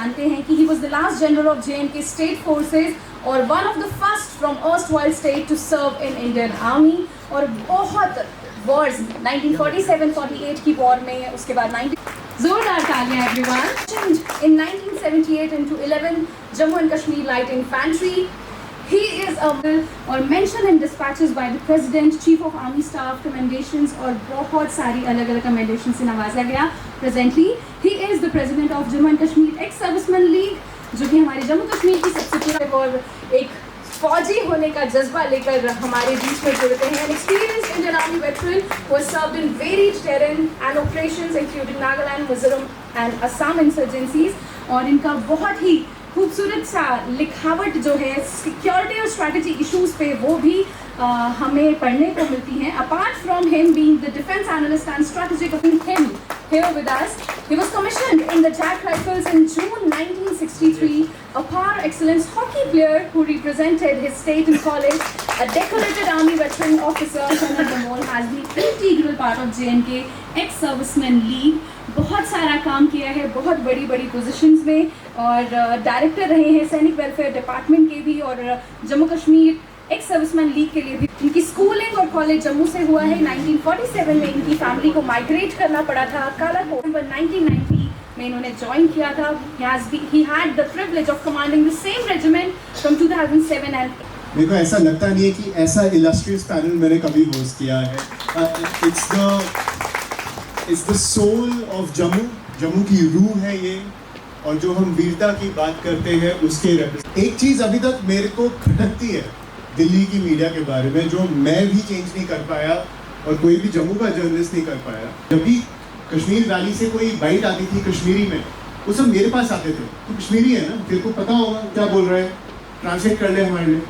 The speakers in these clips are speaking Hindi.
जानते हैं कि he was the last general of JNK state forces और one of the first from erstwhile state to serve in Indian Army और बहुत wars 1947-48 की war में, उसके बाद जोरदार तालियां everyone. In 1978 into 11 Jammu and Kashmir Light Infantry. He is or mentioned in dispatches by the President, Chief of Army Staff, commendations और बहुत सारी अलग-अलग commendations से नवाजा गया. Presently, he is the President of Jammu and Kashmir Ex-Servicemen League, जो कि हमारे जम्मू कश्मीर की सबसे पूरा और एक फौजी होने का जज्बा लेकर हमारे बीच में जुड़ते हैं. An experienced Indian Army veteran who has served in varied terrain and operations including Nagaland, Mizoram and Assam insurgencies. और इनका बहुत ही खूबसूरत सा लिखावट जो है सिक्योरिटी और स्ट्रैटेजी इश्यूज पे वो भी हमें पढ़ने को मिलती हैं. Apart from him being the defence analyst and strategic of him here with us, he was commissioned in the Jack Rifles in June 1963, a par excellence hockey player who represented his state in college, a decorated army veteran officer. Colonel Damol has been integral part of JNK Ex-Servicemen League. बहुत सारा काम किया है बहुत बड़ी बड़ी पोजीशंस में और डायरेक्टर रहे हैं सैनिक वेलफेयर डिपार्टमेंट के भी और Jammu Kashmir ex serviceman league के लिए भी. इनकी स्कूलिंग और कॉलेज जम्मू से हुआ है. 1947 में इनकी फैमिली को माइग्रेट करना पड़ा था. कालाकोट नवंबर 1990 में इन्होंने ज्वाइन किया था. He had the privilege of commanding the same regiment from 2007 and मेरे को ऐसा लगता नहीं है कि ऐसा इलस्ट्रियस पैनल मैंने कभी होस्ट किया है. It's the soul of Jammu. Jammu की रूह है ये और जो हम वीरता की बात करते हैं उसके एक चीज़ अभी तक मेरे को खटकती है दिल्ली की मीडिया के बारे में जो मैं भी चेंज नहीं कर पाया और कोई भी जम्मू का जर्नलिस्ट नहीं कर पाया. जब भी कश्मीर वैली से कोई बाइट आती थी कश्मीरी में वो सब मेरे पास आते थे. तो कश्मीरी है ना, तेरे को पता होगा क्या बोल रहे हैं, ट्रांसलेट कर ले हमारे लिए.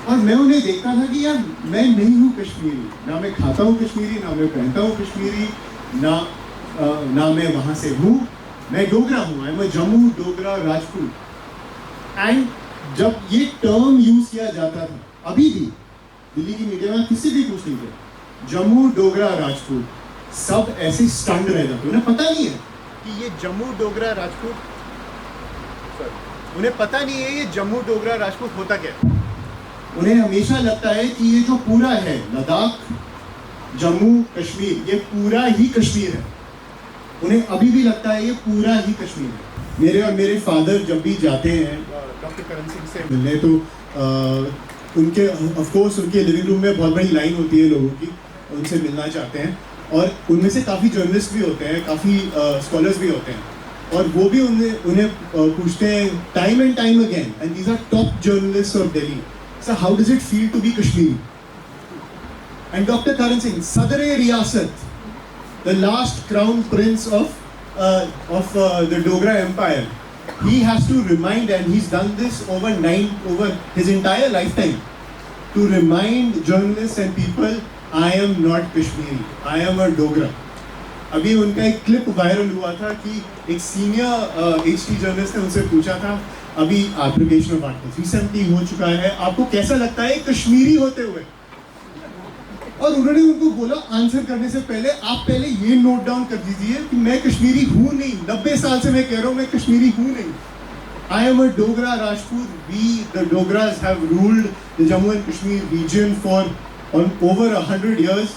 और मैं उन्हें देखता था कि यार मैं नहीं हूँ कश्मीरी, ना मैं खाता हूँ कश्मीरी, ना मैं पहनता हूँ कश्मीरी, ना मैं वहाँ से हूँ. मैं डोगरा हूँ. आई am a Jammu Dogra Rajput. And जब ये टर्म यूज किया जाता था अभी भी दिल्ली की मीडिया में किसी भी पूछ लीजिए जम्मू डोगरा राजपूत, सब ऐसे स्टंड रह जाते. उन्हें पता नहीं है कि ये जम्मू डोगरा राजपूत, उन्हें पता नहीं है ये जम्मू डोगरा राजपूत होता क्या. उन्हें हमेशा लगता है कि ये जो पूरा है लद्दाख जम्मू कश्मीर ये पूरा ही कश्मीर है. उन्हें अभी भी लगता है ये पूरा ही कश्मीर है. मेरे और मेरे फादर जब भी जाते हैं डॉक्टर करण सिंह से मिलने तो उनके ऑफ कोर्स उनके लिविंग रूम में बहुत बड़ी लाइन होती है लोगों की, उनसे मिलना चाहते हैं. और उनमें से काफ़ी जर्नलिस्ट भी होते हैं, काफ़ी स्कॉलर्स भी होते हैं और वो भी उन्हें पूछते हैं time and time again and these are top journalist of Delhi, sir how does it feel to be Kashmiri. And doctor Karan Singh Sadr Riyasat, the last crown prince of the Dogra Empire, he has to remind, and he's done this over his entire lifetime, to remind journalists and people, I am not Kashmiri, I am a Dogra. अभी उनका एक क्लिप वायरल हुआ था कि एक सीनियर HT जर्नलिस्ट ने उनसे पूछा था अभी एप्लीकेशन ऑफ आर्टिकल 370 हो चुका है, आपको कैसा लगता है कश्मीरी होते हुए. और उन्होंने उनको बोला आंसर करने से पहले आप पहले ये नोट डाउन कर दीजिए कि मैं कश्मीरी हूँ नहीं. 90 साल से मैं कह रहा हूँ मैं कश्मीरी हूँ नहीं. I am a Dogra Rajput. We the Dogras have ruled the Jammu and Kashmir region for over 100 years.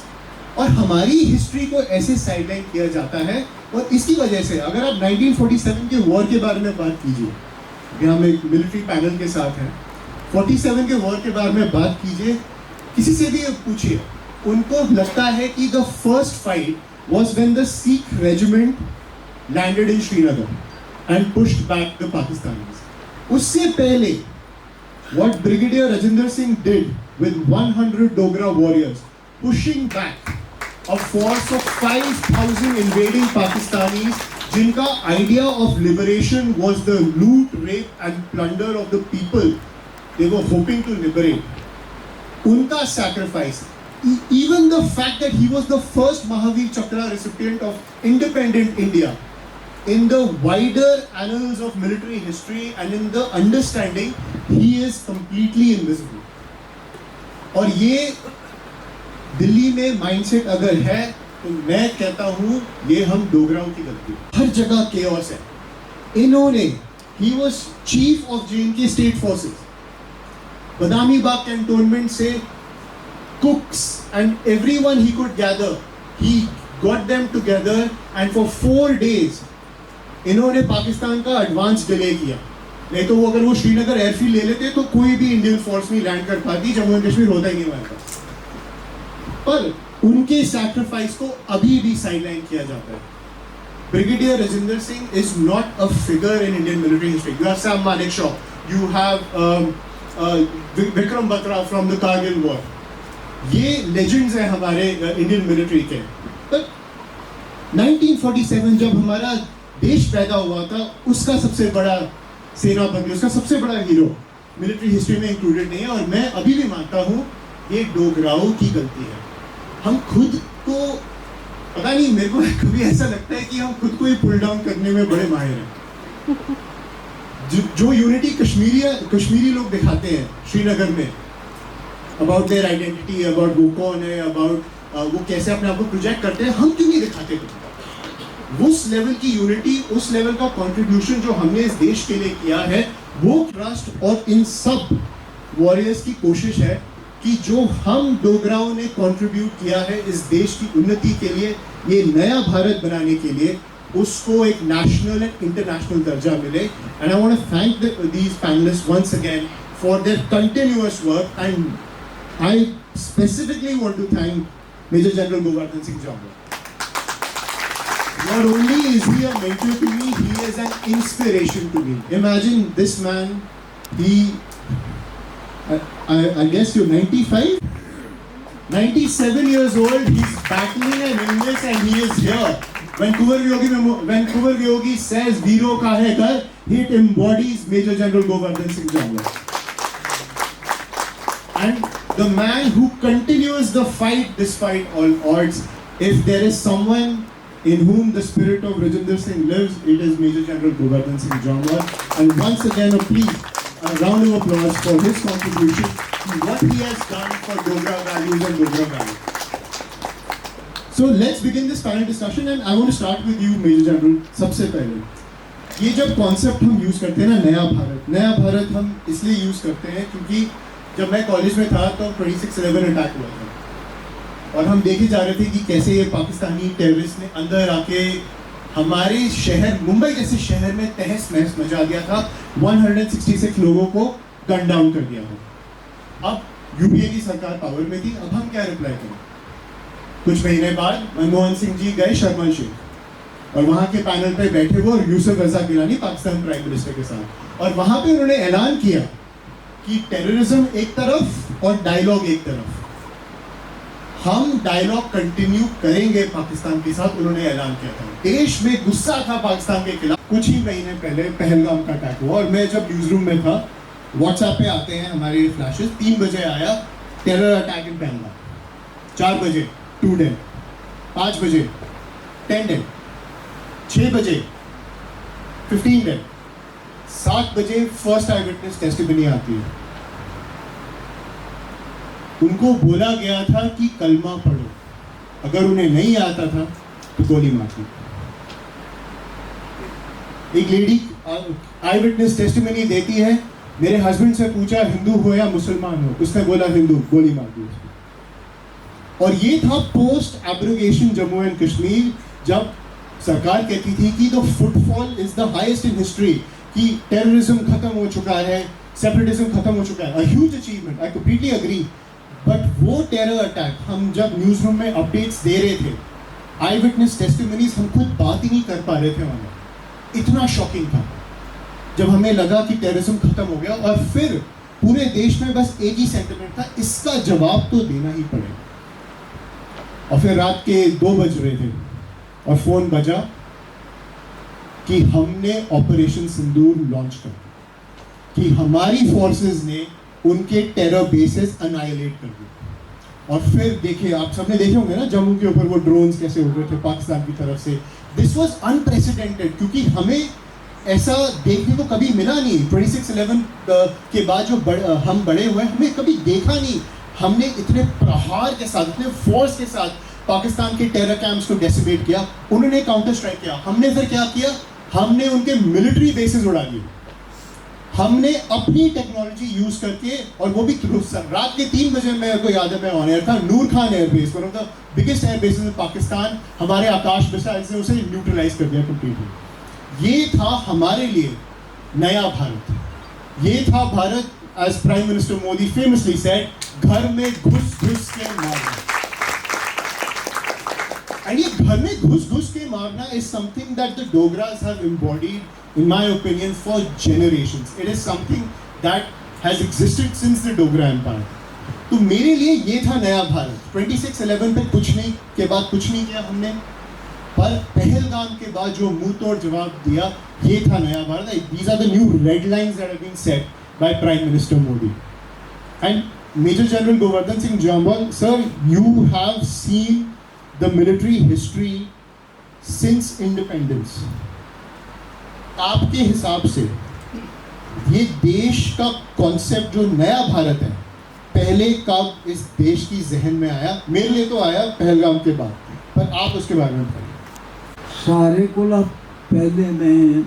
और हमारी हिस्ट्री को ऐसे साइडलाइन किया जाता है और इसकी वजह से अगर आप 1947 के वॉर के बारे में बात कीजिए, अभी हम एक मिलिट्री पैनल के साथ हैं, 47 के वॉर के बारे में बात कीजिए, किसी से भी पूछिए, उनको लगता है कि the first fight was when the Sikh regiment landed in Srinagar and pushed back the Pakistanis. उससे पहले what Brigadier Rajinder Singh did with 100 Dogra warriors pushing back a force of 5,000 invading Pakistanis जिनका idea of liberation was the loot, rape and plunder of the people they were hoping to liberate. उनका sacrifice, even the fact that he was the first Mahavir Chakra recipient of independent India, in the wider annals of military history and in the understanding, he is completely invisible. और ये दिल्ली में माइंडसेट अगर है तो मैं कहता हूँ ये हम डोगराओं की गलती. हर जगह केओस है. इन्होंने, he was chief of JNK state forces, Badami Bagh cantonment से cooks and everyone he could gather, he got them together and for 4 days इन्होंने पाकिस्तान का एडवांस डिले किया। नहीं तो वो अगर वो श्रीनगर एयरफील्ड ले लेते तो कोई भी इंडियन फोर्स नहीं लैंड कर पाती, जम्मू एंड कश्मीर होता ही नहीं हमारे पास। पर उनके सैक्रिफाइस को अभी भी साइडलाइन किया जाता है। Brigadier Rajendra Singh is not a figure in Indian military history. You have Sam Manekshaw, you have Vikram Batra from the Kargil war. ये लेजेंड्स हैं हमारे इंडियन मिलिट्री के। पर 1947 जब हमारा देश पैदा हुआ था, उसका सबसे बड़ा सेनापति, उसका सबसे बड़ा हीरो मिलिट्री हिस्ट्री में इंक्लूडेड नहीं है। और मैं अभी भी मानता हूँ ये डोगराओं की गलती है। हम खुद को, पता नहीं, मेरे को कभी ऐसा लगता है कि हम खुद को ही पुल डाउन करने में बड़े माहिर हैं। जो यूनिटी कश्मीरी लोग दिखाते हैं श्रीनगर में, अबाउट देयर आइडेंटिटी, अबाउट वो कौन है, अबाउट वो कैसे अपने आप को प्रोजेक्ट करते हैं, हम क्यों नहीं दिखाते कभी? उस लेवल की यूनिटी, उस लेवल का कंट्रीब्यूशन जो हमने इस देश के लिए किया है, वो ट्रस्ट और इन सब वॉरियर्स की कोशिश है कि जो हम डोगराओं ने कंट्रीब्यूट किया है इस देश की उन्नति के लिए, ये नया भारत बनाने के लिए, उसको एक नेशनल एंड इंटरनेशनल दर्जा मिले। And I want to thank these panelist once again for their continuous work. And I specifically want to thank major general Govardhan Singh Jamwal. Not only is he a mentor to me, he is an inspiration to me. Imagine this man, I guess you're 95? 97 years old, he's battling an illness and he is here. When Kuvar Yogi says, Veero ka hai kar, it embodies Major General Govardhan Singh Jamwal. And the man who continues the fight despite all odds, if there is someone in whom the spirit of Rajinder Singh lives, it is Major General Govardhan Singh Jamwal. And once again, a round of applause for his contribution to what he has done for Dogra values and Dogra values. So let's begin this panel discussion, and I want to start with you, Major General. सबसे पहले, ये जब कॉन्सेप्ट हम यूज करते हैं ना, नया भारत हम इसलिए यूज करते हैं क्योंकि जब मैं कॉलेज में था तो 26/11 अटैक हुआ था और हम देखे जा रहे थे कि कैसे ये पाकिस्तानी टेररिस्ट ने अंदर आके हमारे शहर, मुंबई जैसे शहर में तहस नहस मचा दिया था। 166 लोगों को गन डाउन कर दिया था। अब यूपीए की सरकार पावर में थी, अब हम क्या रिप्लाई करें? कुछ महीने बाद मनमोहन सिंह जी गए शर्मा शेख और वहाँ के पैनल पे बैठे वो यूसुफ रजा गिलानी पाकिस्तान प्राइम मिनिस्टर के साथ, और वहाँ पे उन्होंने ऐलान किया कि टेररिज्म एक तरफ और डायलॉग एक तरफ, हम डायलॉग कंटिन्यू करेंगे पाकिस्तान के साथ, उन्होंने ऐलान किया था। देश में गुस्सा था पाकिस्तान के खिलाफ। कुछ ही महीने पहले पहलगाम का अटैक हुआ और मैं जब न्यूज रूम में था, व्हाट्सएप पे आते हैं हमारे फ्लैशेस, 3 बजे आया टेरर अटैक इन पहलगाम, 4 बजे 2 डेड, 5 बजे 10 डेड, 6 बजे 15 डेड, 7 बजे फर्स्ट आई विटनेस टेस्टिमनी आती है। उनको बोला गया था कि कलमा पढ़ो, अगर उन्हें नहीं आता था तो गोली मार दी। एक लेडी आई विटनेस टेस्टिमनी देती है, मेरे हस्बैंड से पूछा हिंदू हो या मुसलमान हो, उसने बोला हिंदू, गोली मार दी उसको। और ये था post abrogation Jammu and Kashmir, जब सरकार कहती थी कि the footfall is the highest in history, कि टेररिज्म खत्म हो चुका है, सेपरेटिज्म खत्म हो चुका है। अ huge achievement, I completely agree. But वो टेरर अटैक हम जब न्यूज़ रूम में अपडेट्स दे रहे थे, आई विटनेस टेस्टिमनीज, हम खुद बात ही नहीं कर पा रहे थे वहाँ। इतना शॉकिंग था जब हमें लगा कि टेररिज्म खत्म हो गया, और फिर पूरे देश में बस एक ही सेंटिमेंट था, इसका जवाब तो देना ही पड़ेगा। और फिर रात के 2 बज रहे थे और फ़ोन बजा कि हमने ऑपरेशन सिंदूर लॉन्च कर, कि हमारी फोर्सेस ने उनके टेरर बेसेस अनाइलेट कर दिए। और फिर देखिए, आप सबने देखे होंगे ना जम्मू के ऊपर वो ड्रोन्स कैसे उड़ रहे थे पाकिस्तान की तरफ से। दिस वाज अनप्रेसिडेंटेड, क्योंकि हमें ऐसा देखने को कभी मिला नहीं। 26/11 के बाद जो हम बड़े हुए, हमें कभी देखा नहीं। हमने इतने प्रहार के साथ, इतने फोर्स के साथ पाकिस्तान के टेरर कैंप्स को डेसिमेट किया, उन्होंने काउंटर स्ट्राइक किया। हमने फिर क्या किया? हमने उनके मिलिट्री बेसिस उड़ा दिए, हमने अपनी टेक्नोलॉजी यूज करके, और वो भी रात के 3 बजे मेरे को याद है मैं ऑन एयर था, Noor Khan airbase, one of the biggest air bases in Pakistan, हमारे आकाश मिसाइल से उसे न्यूट्रलाइज कर दिया कंप्लीटली। ये था हमारे लिए नया भारत, ये था Bharat as prime minister Modi famously said, घर में घुस घुस के मारना। एंड ये घर में घुस घुस के मारना is something that the Dogras have embodied, in my opinion, for generations. It is something that has existed since the Dogra Empire. तो मेरे लिए ये था नया भारत। 26/11 पे कुछ नहीं के बाद कुछ नहीं किया हमने, पर पहलगाम के बाद जो मुंह तोड़ जवाब दिया, ये था नया Bharat. These are the new red lines that have been set by Prime Minister Modi. And Major General Govardhan Singh Jambal, sir, you have seen the military history since independence. आपके हिसाब से ये देश का कॉन्सेप्ट जो नया भारत है, पहले कब इस देश की जहन में आया? मेरे लिए तो आया पहलगाम के बाद, पर आप उसके बारे में बताइए। सारे को पहले मैं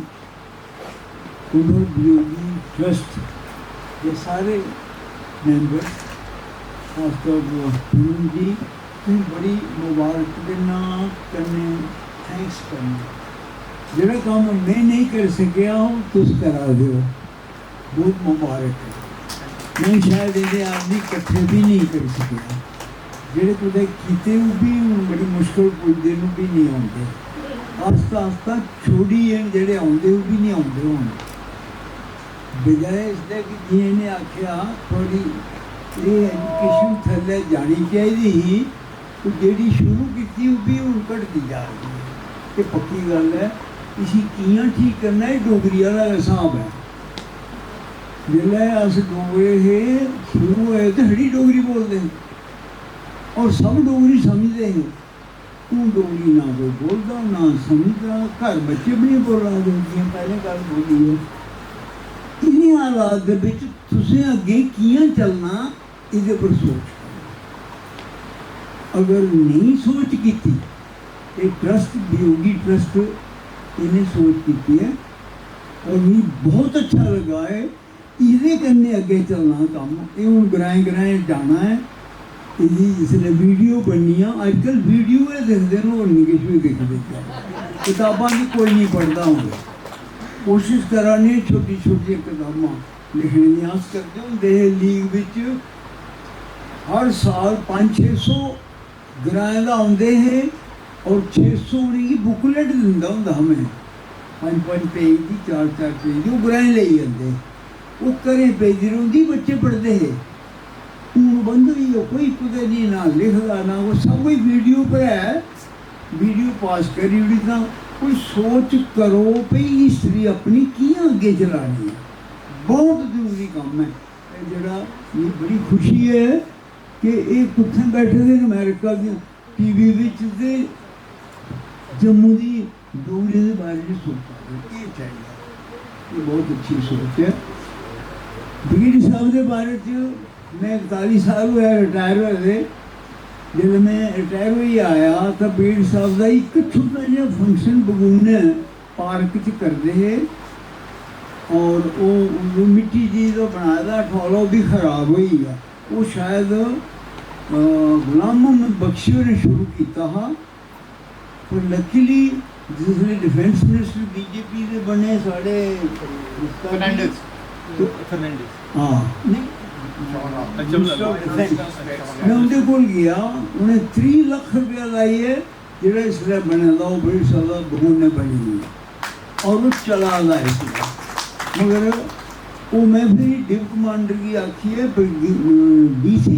पुनर्वियोगी ट्रस्ट ये सारे मेंबर खासतौर पर जी फिर बड़ी मुबारक देना करने, थैंक्स करना। जोड़ा काम मैं नहीं कर सकिया हूँ तुस करा दो, बहुत मुबारक है। मैं शायद ये आदमी इकट्ठे भी नहीं कर सकिया, जेड़े कुछ कीते भी बड़ी मुश्किल पुजते भी नहीं आते, आस्ता आस्ता छोड़ी जेड़े आते वो भी नहीं आते होने, बजाय इसलिए कि जी ने आख्या थोड़ी ये एजुकेशन थले जानी चाहिए, तो जी शुरू की वो भी हूँ घटती जा रही है। ये पक्की गल है, इसी कियां ठीक करना है डोगरी वाला हिसाब है। जिसलै अस डोगरे हे शुरू होए तो हड़ी डोगरी बोलते हैं और सब डोगरी समझते हैं। तू डोगरी ना कोई बोलता ना समझता, घर बच्चे भी नहीं बोल रहा जियां पहले गल बोली है। इन्हीं हालात दे विच तुसें अगे कियां चलना इहदे पर सोच। अगर नहीं सोच की एक ट्रस्ट वियोगी ट्रस्ट इन्हें सोच की है और मुझे बहुत अच्छा लगा है। इहदे कन्नै अगे चलना काम, ये हूँ ग्राएं ग्राएं जाना है। इसकी जिसने वीडियो बननी अजकल वीडियो देखते हैं और नहीं किश भी देखते, किताबा की कोई नहीं पढ़ता होंगे। कोशिश करा नहीं छोटी छोटी किताबा लिखने की आस करते होंगे। लीग विच हर साल 500-600 ग्राएं का आते हैं और 600 की बुकलेट दिता होंगे हमें, 5-5 पेज की 4-4 पेज की, वो ग्राएं ले जाते, वो घरें पेजी रही, बच्चे पढ़ते हैं। हूँ बंद हुई हो, कोई कुछ नहीं ना लिखता ना वो, सब कोई वीडियो पर है, वीडियो पास करी उड़ी था। कोई सोच करो भाई हिस्टरी अपनी कियां अगे चलानी है, बहुत जरूरी काम है। जरा ये बड़ी खुशी है कि ये कुत्थे बैठे थे अमेरिका की टीवी विच ते जम्मू की डोगरी के बारे में सोचा, ये चाहिए, ये बहुत अच्छी सोच है। ब्रिगेडियर साहब के बारे मैं 41 साल हुआ रिटायर हुए थे। जब मैं रिटायर हुई आया तो ब्रिगेडियर साहब का एक छोटा जहा फंक्शन बगूने पार्क च करते हैं और वो मिट्टी जी तो बनाया ठौला भी खराब हो गया। वो शायद गुलाम मोहम्मद बख्शी ने शुरू किया था, पर लकीली जिसने डिफेंस मिनिस्टर बीजेपी के बने साढ़े हाँ नहीं मैं उनके को गया, उन्हें 3 लाख रुपया लाई है जो इसलिए बने था। वो बड़ी सादा बगूने बनी हुई और वो चला रहा है इसलिए, मगर वो मैं फिर डिप कमांडर की आखी है DC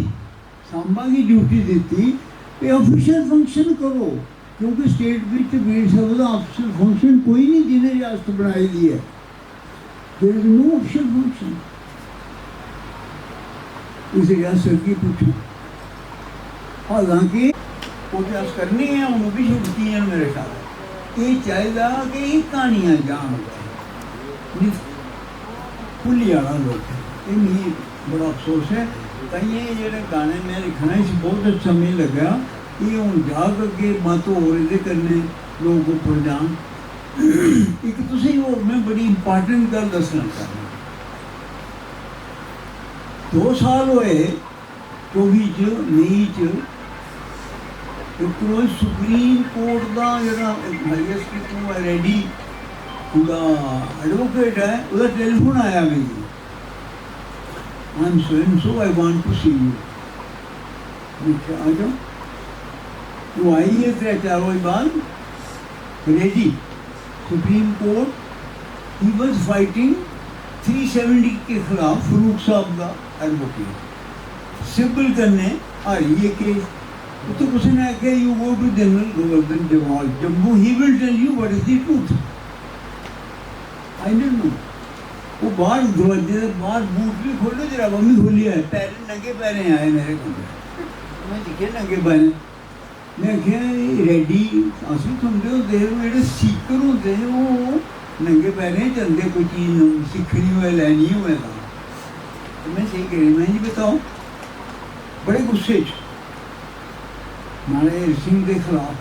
सांबा की ड्यूटी देती कि ऑफिशियल फंक्शन करो, क्योंकि स्टेट विच ब्रिगेडियर साहब का ऑफिशियल फंक्शन कोई नहीं जिन्हें रियासत बनाई दी है। There is no official function. इस रियासत की पूछो, हालांकि वो अस करनी है उन्होंने भी छुट्टी है मेरे ख्याल ये चाहिए कि ये कहानियाँ जान भुली जाना लोग। ये मिगी बड़ा अफसोस है। कई जेह्ड़े गाने में लिखना इस बहुत अच्छा मिगी लग्गा, ये हूँ जाग अगे मत होर एह्दे कन्नै लोग उप्पर जान। एक तुसी और मैं बड़ी इंपॉर्टेंट गल दसना चाहना 2 साल होए 24 च मई च एक रोज सुप्रीम कोर्ट का जरा हाईएस्ट तो रेडी उदा एडवोकेट है उदा टेलीफोन आया मेरी I am so and so I want to see you मैं आ जाओ वो आई है 3-4 रोज बाद ready supreme court he was fighting 370 के खिलाफ फरूक साहब का एडवोकेट सिविल करने आ रही है केस तो किसी ने आख्या you go to general Govardhan Jamwal Jammu he will tell you what is the truth I don't know वो बाहर दरवाजे बाहर बूट भी खोलो जरा मम्मी खोली है पैर नंगे पैरे आए मेरे कमरे मैं दिखे नंगे पैरे मैं क्या रेडी असली समझो देर मेरे सीकर होते हैं वो नंगे पैरे चलते कोई चीज़ सीखनी हुए लैनी हुए था तो मैं सही कह रही मैं जी बताओ बड़े गुस्से महाराज सिंह के खिलाफ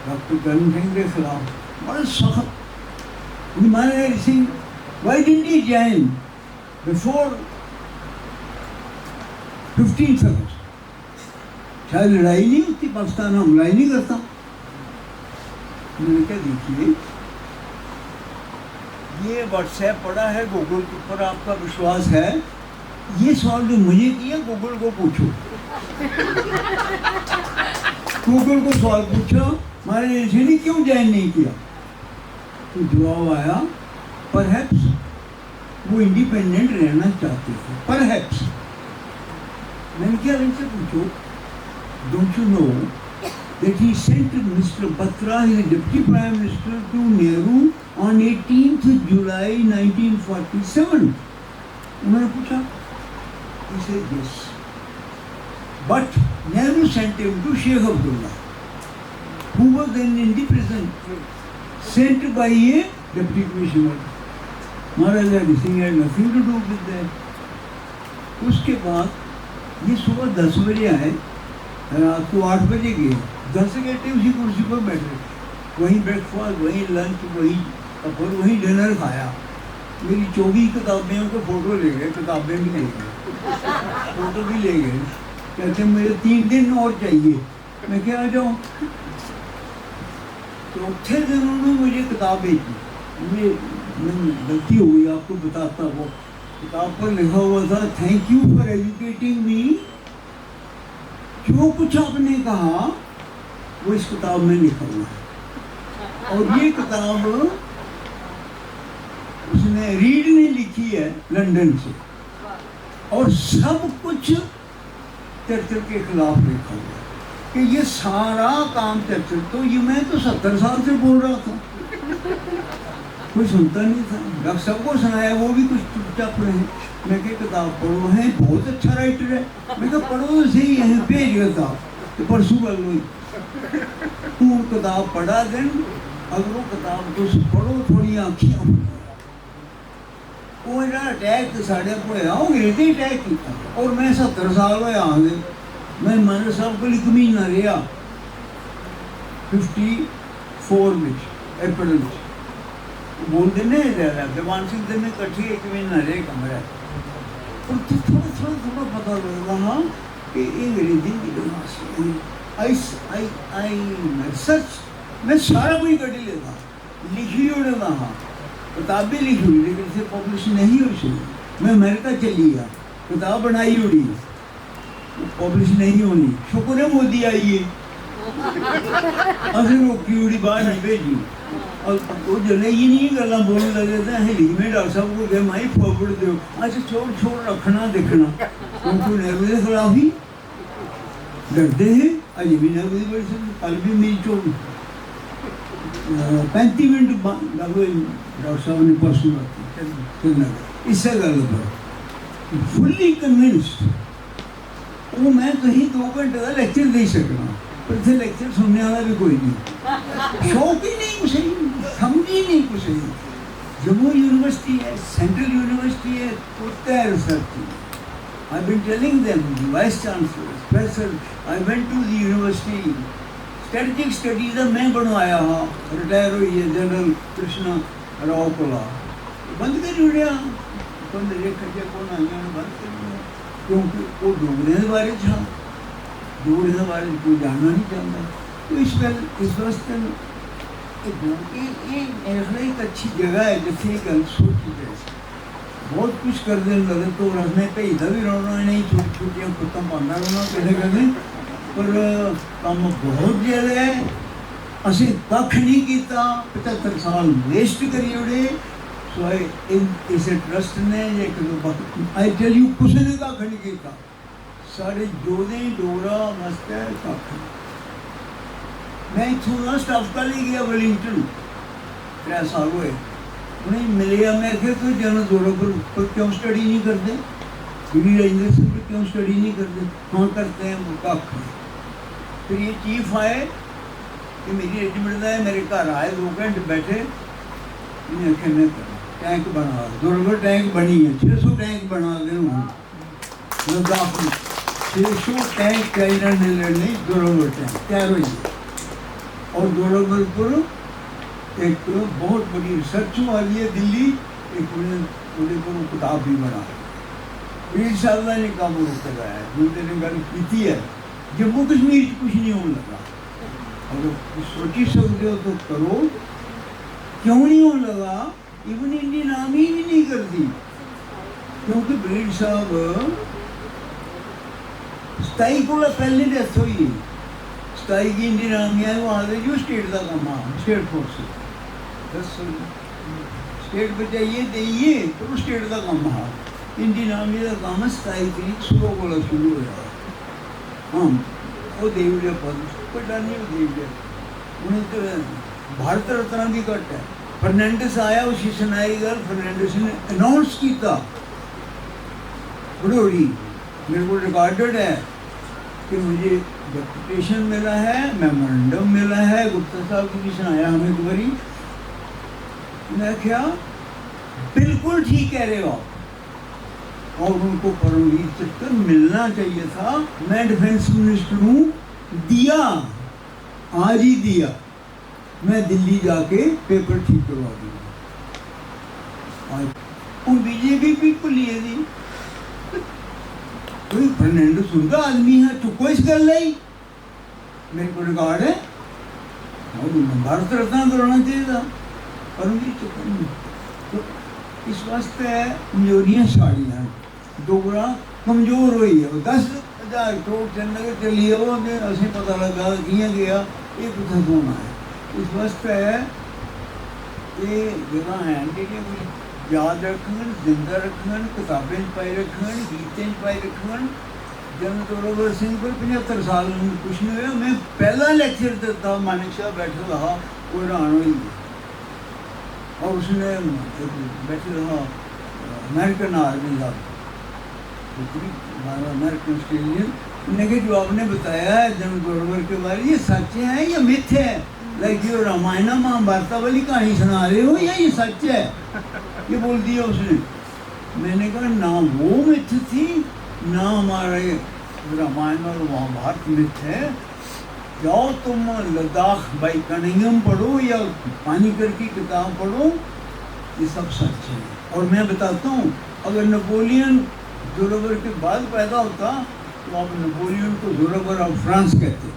डॉक्टर करण सिंह के खिलाफ बड़े सख्त Maharaj Singh why didn't he join before 15 अगस्त शायद लड़ाई नहीं होती पाकिस्तान हमला ही नहीं करता मैंने क्या देखिए ये व्हाट्सएप पड़ा है गूगल के ऊपर आपका विश्वास है ये सवाल जो मुझे किया गूगल को पूछो गूगल को सवाल पूछो हमारे ने क्यों ज्वाइन नहीं किया तो जवाब आया परहैप्स वो इंडिपेंडेंट रहना चाहते थे परहैप्स मैंने क्या इनसे पूछो don't you know that he sent Mr. Batra, his deputy prime minister, to Nehru on 18th July 1947? उन्होंने पूछा he said yes but Nehru sent him to Sheikh Abdullah who was then in the prison sent by a deputy commissioner Maharaja Singh had nothing to do with that उसके बाद ये सुबह 10 बजे आए रात को 8 बजे गए 10 घंटे उसी कुर्सी पर बैठे वहीं ब्रेकफास्ट वहीं लंच वहीं और वहीं डिनर खाया मेरी 24 किताबें को फोटो ले गए किताबें भी ले गए फोटो भी ले गए कहते मुझे 3 दिन और चाहिए मैं क्या आ जाऊँ चौथे दिन उन्होंने मुझे किताब भेजी मुझे गलती हो गई आपको बताता वो किताब पर लिखा हुआ था थैंक यू फॉर एजुकेटिंग मी जो कुछ आपने कहा वो इस किताब में लिखा हुआ है और ये किताब उसने रीड ने लिखी है लंदन से और सब कुछ चर्चिल के खिलाफ लिखा हुआ है कि ये सारा काम चर्चिल तो ये मैं तो 70 साल से बोल रहा था कोई सुनता नहीं था डॉक्टर साहब को सुनाया वो भी कुछ चुपचाप रहे मैं क्या किताब पढ़ो है बहुत अच्छा राइटर है मैं क्या पढ़ो से ही यहाँ भेज गया था तो परसों कर लो तू किताब पढ़ा दिन अगर वो किताब तो पढ़ो थोड़ी आँखियाँ वो मेरा अटैक साढ़े को अंग्रेजी अटैक किया और मैं 70 साल में आ गए मैं मानव साहब को एक महीना रहा 54 में अप्रैल में बोलते नहीं रहा देवान सिंह दिन कट्ठी एक महीना रहे कमरा और तो थोड़ा पता लगा हाँ कि अंग्रेजी की आई सच मैं सारा कोई कटी लेता लिखी उड़े हाँ किताबें लिखी हुई लेकिन इसे पब्लिश नहीं हुई सही मैं अमेरिका चली गया किताब बनाई उड़ी पब्लिश नहीं होनी शुक्र है मोदी आइए असं रोकी उड़ी बाहर नहीं भेजी और वो जने ये नहीं गल्ला बोलने लगे थे हिली में डॉक्टर साहब को गए माई फॉरवर्ड दो अच्छा छोड़ रखना देखना उनको नेहरू के खिलाफ ही डरते हैं अज भी नेहरू की बड़ी कल भी मेरी 35 मिनट डॉक्टर साहब ने परसों इससे गल पर फुल्ली कन्विंस्ड वो मैं कहीं 2 घंटे का लेक्चर दे सकना पर इतने लेक्चर सुनने वाला भी कोई नहीं शौक ही नहीं कुछ समझ ही नहीं कुछ जम्मू यूनिवर्सिटी है सेंट्रल यूनिवर्सिटी है होता है research I been telling them vice chancellor professor I went to the university strategic studies का मैं बनवाया हाँ, रिटायर हुई है जनरल कृष्णा राव कोला बंद कर जुड़िया बंद रेखा कौन आई बंद कर दिया क्योंकि वो डोगरे के बारे च हाँ डोगरे के बारे में कोई जानना नहीं चाहता। तो इस वास्ते ये एक अच्छी जगह है जिथे गल सोची जाए बहुत कुछ कर दें लगे तो रखने भेजता भी रहना नहीं छोटी छोटियाँ कुत्ता पाना रहना किसी कहते पर काम बहुत ज़्यादा है असी कख नहीं किया 75 साल वेस्ट करी उड़े सो इस ट्रस्ट ने आई टेल यू कुछ ने कख नहीं किया साढ़े जोधे डोगरा मस्त है कख मैं इतों ना स्टाफ का ले गया वेलिंगटन 3 साल हुए उन्हें मिले मैं आखिर तो जनरल जोड़ा पर क्यों स्टडी नहीं करते गिरी राजेंद्र सिंह पर क्यों स्टडी नहीं करते हाँ करते हैं कख फिर ये चीफ आए कि मेरी रेजिमेंट है मेरे घर आए 2 घंटे बैठे इन्हें आखिर मैं टैंक बना जोड़गढ़ टैंक बनी है 600 टैंक बना दे लद्दाख में 600 टैंक चाइना ने लड़ने जोड़गढ़ टैंक तैयार हुई और जोड़गढ़ पर एक बहुत बड़ी रिसर्च वाली है दिल्ली एक उन्हें किताब भी बना वीर साहब ने काम रोक लगाया है जो तेने गल की है जम्मू कश्मीर कुछ नहीं होने लगा अगर सोची सकते हो तो करो क्यों नहीं होने लगा इवन इंडियन आर्मी भी नहीं करती क्योंकि ब्रिट साहब 27 को पहले डेथ हुई है 27 की इंडियन आर्मी है वो आगे जो स्टेट का काम है स्टेट फोर्स स्टेट बचाइए देइए तो स्टेट का काम है इंडियन आर्मी का काम है 27 तरीक सुबह को शुरू होया हाँ वो देवड़े पद कोई डर नहीं देवड़े उन्हें तो भारत रत्न की कट है फर्नांडिस आया उसी सुनाई गल फर्नांडिस ने अनाउंस किया बड़ोड़ी मेरे को रिकॉर्डेड है कि मुझे डेपुटेशन मिला है मेमोरेंडम मिला है गुप्ता साहब की सुनाया हमें एक बारी मैं क्या बिल्कुल ठीक कह रहे हो आप और उनको परमवीर चक्र मिलना चाहिए था मैं डिफेंस मिनिस्टर हूँ दिया आज ही दिया मैं दिल्ली जाके पेपर ठीक करवा दूंगा उन बीजेपी भी को लिए थी कोई फर्नांडिस उनका आदमी है चुको इस गल नहीं मेरे को रिकॉर्ड है और भारत रत्न करना चाहिए था परमवीर चक्र तो इस वास्ते कमजोरियाँ साड़ियाँ डोगरा कमजोर हुई है 10,000 करोड़ चंडीगढ़ चली है वो असें पता लगा कियां गया ये कुछ होना है इस वास्ते ये जगह है कि याद रखन जिंदा रखन किताबें पाई रखन गीतें पाई रखन जनरल जोरावर सिंह पर 75 साल कुछ नहीं हुआ मैं पहला लेक्चर देता मानिक साहब बैठे रहा वो हैरान हुई और उसने बैठे रहा अमेरिकन आर्मी का अमेरिकन ऑस्ट्रेलियन उन्हें जो आपने बताया है जनरल जोरावर के बारे ये सच है या मिथ है लाइक जो रामायण महाभारत वाली कहानी सुना रहे हो या ये सच है ये बोल दिया उसने मैंने कहा ना वो मिथ थी ना हमारे रामायण और महाभारत मिथ है जाओ तुम लद्दाख बाई कनिंगम पढ़ो या पानीकर की किताब पढ़ो ये सब सच है और मैं बताता हूँ अगर नेपोलियन जोरावर के बाद पैदा होता तो आप नेपोलियन को जोरावर ऑफ फ्रांस कहते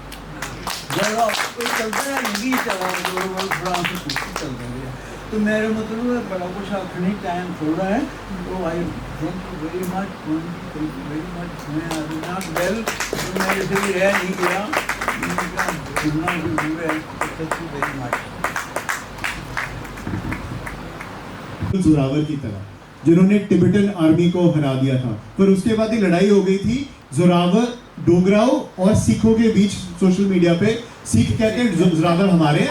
जरा कोई चलता है नहीं चला जोरावर फ्रांस में कुछ चलता है तो मेरा मतलब है बड़ा कुछ आखने टाइम थोड़ा है तो आई थैंक यू वेरी मच मैं अविनाश बेल तो मेरे से भी रह नहीं गया सुनना जरूर है thank you very much Zorawar की तरह जिन्होंने टिबेटन आर्मी को हरा दिया था पर उसके बाद ही लड़ाई हो गई थी जोरावर डोगराओं और सिखों के बीच सोशल मीडिया पे सिख कहते हैं जोरावर हमारे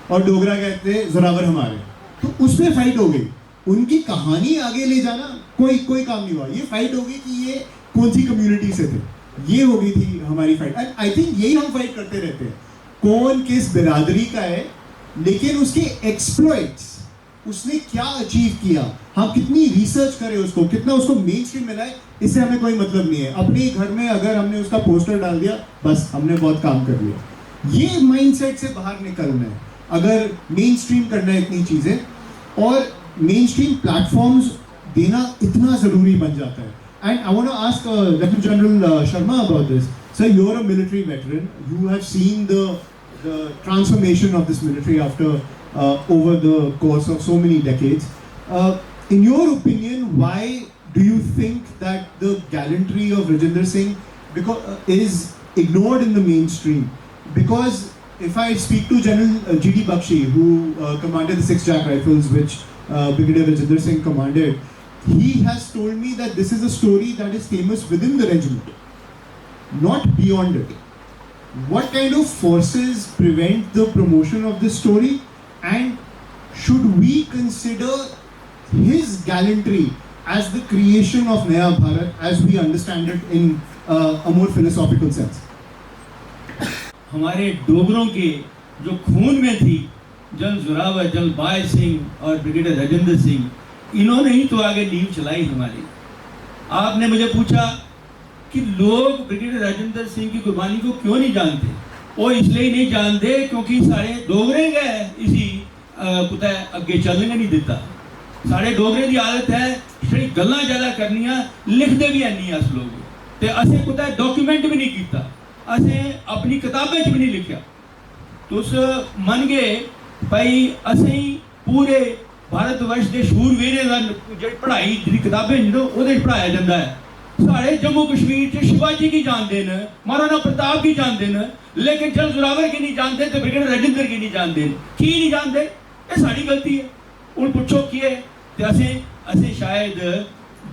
और डोगरा कहते हैं जोरावर हमारे तो उसमें फाइट हो गई उनकी कहानी आगे ले जाना कोई काम नहीं हुआ ये फाइट हो गई कि ये कौन सी कम्युनिटी से थे ये हो गई थी हमारी फाइट आई थिंक यही हम फाइट करते रहते हैं कौन किस बिरादरी का है लेकिन उसके एक्सप्लॉइट्स उसने क्या अचीव किया हम कितनी रिसर्च करें उसको कितना उसको मेन स्ट्रीम मिला है इससे हमें कोई मतलब नहीं है अपने घर में अगर हमने उसका पोस्टर डाल दिया बस हमने बहुत काम कर लिया ये माइंडसेट से बाहर निकलना है अगर मेन स्ट्रीम करना है इतनी चीज़ें, और मेन स्ट्रीम प्लेटफॉर्म्स देना इतना ज़रूरी बन जाता है. And I want to ask lieutenant general Sharma about this. Sir, you are a military veteran, you have seen the transformation of this military after over the course of so many decades. In your opinion, why do you think that the gallantry of Rajinder Singh is ignored in the mainstream? Because if I speak to General G.D. Bakshi, who commanded the 6 Jack Rifles, which Brigadier Rajinder Singh commanded, he has told me that this is a story that is famous within the regiment, not beyond it. What kind of forces prevent the promotion of this story, and should we consider his gallantry as the creation of Naya Bharat as we understand it in a more philosophical sense? हमारे डोगरों के जो खून में थी, जनरल जोरावर, जनरल बाय सिंह और ब्रिगेडियर राजेंद्र सिंह, इन्होंने ही तो आगे नींव चलाई हमारी. आपने मुझे पूछा कि लोग ब्रिगेडियर राजेंद्र सिंह की कुर्बानी को क्यों नहीं जानते. वो इसलिए नहीं जानते क्योंकि सारे डोगरे गए इसी कुतै अगे चलने नहीं दिता. साढ़े डोगरे की आदत है छड़ी गल्लां ज़्यादा करनियां, लिखते भी है नहीं अस लोग, ते असें कुतै डॉक्यूमेंट भी नहीं किया, असें अपनी किताबें च भी नहीं लिखा. तुस मन गए भाई असें पूरे भारत वर्ष के शूरवीरें का जी पढ़ाई जी किताबें जो पढ़ाया जाता है. साढ़े जम्मू कश्मीर च शिवाजी की जानते हैं, महाराणा प्रताप की जानते हैं, लेकिन जनरल जोरावर की नहीं जानते, तो ब्रिगेडियर राजेंद्र की नहीं जानते. की नहीं जानते? ये साड़ी गलती है. हूँ पुछो की है, तो असें शायद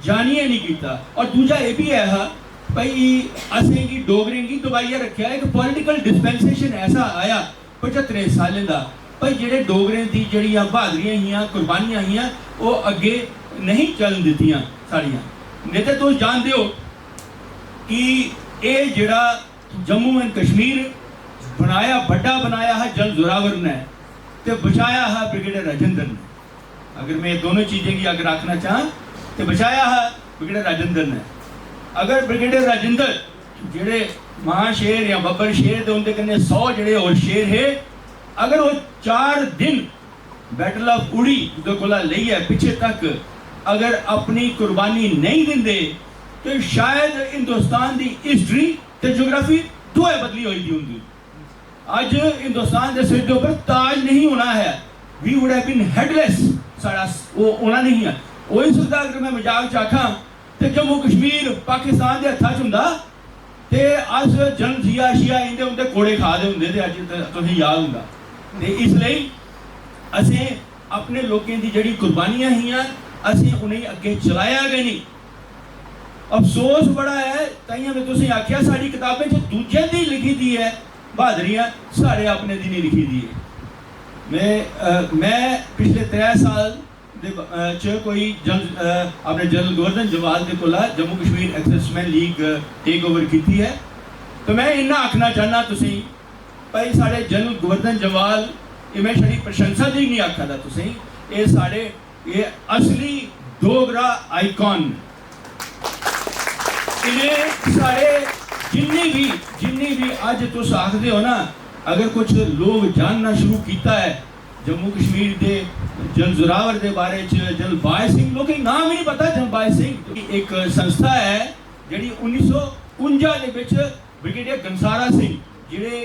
जानिए नहीं किया. और दूजा ये भी है भाई असें की डोगरें की दबाइया रखा एक पॉलिटिकल डिस्पेंसेशन ऐसा आया 75 सालें का भाई जेडे डोगरें की जड़ियाँ बहादरियाँ हियाँ, कुर्बानियाँ हियाँ, वो अगे नहीं चलन दित्तियां साड़ियाँ. नहीं तो तुम जानते हो कि ये जड़ा जम्मू एंड कश्मीर बनाया, बड़ा बनाया है जनरल जोरावर ने, तो बचाया है ब्रिगेडियर राजेंद्र ने. अगर मैं दोनों चीज़ें की अगर आखना चाह तो बचाया है ब्रिगेडियर राजेंद्र ने. अगर ब्रिगेडियर राजेंद्र जेड़े महाशेर या बब्बर शेर तो उनके कन्ने 100 जड़े और शेर है, अगर वो 4 दिन बैटल ऑफ उड़ी जो कोला लेइए पीछे तक अगर अपनी कुर्बानी नहीं देंदे तो शायद हिंदुस्तान की हिस्ट्री ते ज्योग्राफी दोए बदली हुई थी होंगी. आज हिंदुस्तान के सिर के ऊपर ताज नहीं होना है. We would have been headless. साड़ा वो होना नहीं है. वो ही सकता अगर मैं मजाक चाखा तो जम्मू कश्मीर पाकिस्तान के हथा च हुंदा ते अस जनरल जिया शिया इंदे उनके कोड़े खा दे होंदे ते अज तुसें याद हुंदा. ते इसलिए असें अपने लोगों की जड़ी कुर्बानियां हियां असें उन्हें अगे चलाया गया नहीं. अफसोस बड़ा है, ताइयां मैं तुसें आख्या साड़ी किताबें च दूजे दी लिखी दी है बहादरियां, सारे अपने दी नहीं लिखी दी है. मैं पिछले 3 साल च कोई अपने जनरल गवर्नर जवाल के कोला Jammu Kashmir exserviceman league take over की है. तो मैं इन्ना आखना चाहना तुसें भाई साढ़े जनरल गवर्नर जवाल ये मैं छड़ी प्रशंसा दी नहीं आखा था तुसें, ये साढ़े ये असली डोगरा आइकॉन. इन्हें साढ़े जिन्नी भी आज तुस आखते हो ना, अगर कुछ लोग जानना शुरू किया है जम्मू कश्मीर के जनरल जोरावर के बारे च, जनरल बाय सिंह, लोग नाम ही नहीं पता. जनरल बाय सिंह एक संस्था है जी 1951 के ब्रिगेडियर घनसारा सिंह जिहड़े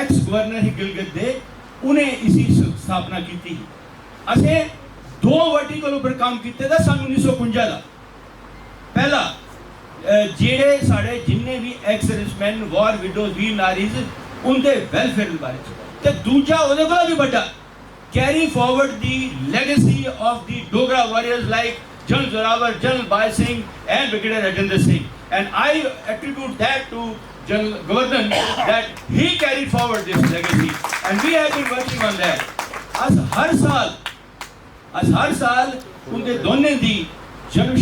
एक्स गवर्नर ही गिलगित दे, उन्हें इसी स्थापना की थी. असें 2 वर्टिकल ऊपर काम किए दा सन 1951 का. पहला जेड़े साढ़े जिन्ने भी एक्स सर्विसमैन, वॉर विडोज, वीर नारीज, उनके वेलफेयर के बारे में. दूजा उहदे कोला भी बड़ा carry forward the legacy of the Dogra warriors like general Zorawar, general Baj Singh and brigadier Rajendra Singh. And I attribute that to General Governor that he carried forward this legacy and we have been working on that. as हर साल उनके दोनों दी जन्म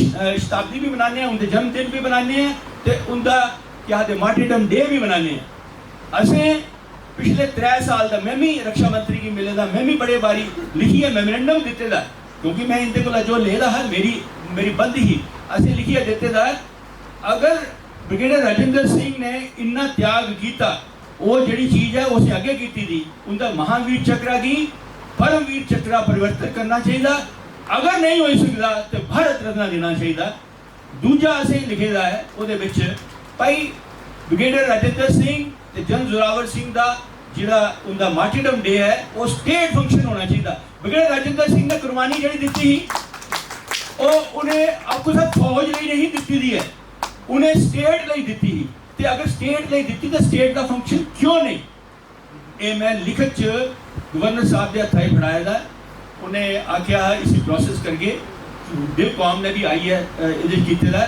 शताब्दी भी बनाने हैं, उनके जन्मदिन भी बनाने हैं, ते उनका क्या आखदे मार्टिरडम डे भी बनाने हैं. असें पिछले 3 साल का मैं भी रक्षा मंत्री की मिले दा, मैं भी बड़े बारी लिखी है मेमोरेंडम दिते दा, क्योंकि मैं इनके कोला जो ले रहा मेरी बंद ही असें लिखिए देते दा. अगर ब्रिगेडियर राजेंद्र सिंह ने इन्ना त्याग किया वो जिहड़ी चीज़ है उसे अगे की थी उनका महावीर चक्रा की परमवीर चक्रा परिवर्तन करना चाहिए। अगर नहीं हो सकता तो भारत रत्न देना चाहिए। दूजा असें लिखे दा है ਉਹਦੇ ਵਿੱਚ भाई ब्रिगेडियर राजेंद्र सिंह ते जनरल जोरावर सिंह दा जिहड़ा उनका मार्टिडम डे है वो स्टेट फंक्शन होना चाहिए। ब्रिगेडियर राजेंद्र सिंह ने कुर्बानी जिहड़ी दित्ती वो उन्हें आपको सब फौज ਲਈ नहीं दित्ती दी है, उन्हें स्टेट ਲਈ दित्ती ही। ते अगर स्टेट ਲਈ दित्ती तो स्टेट का फंक्शन क्यों नहीं? ये मैं लिखत च गवर्नर साहब के हत्थ फड़ाया था। उन्हें आख्या इसी प्रोसेस करके दिल कौम ने भी आई है ये कीते दा।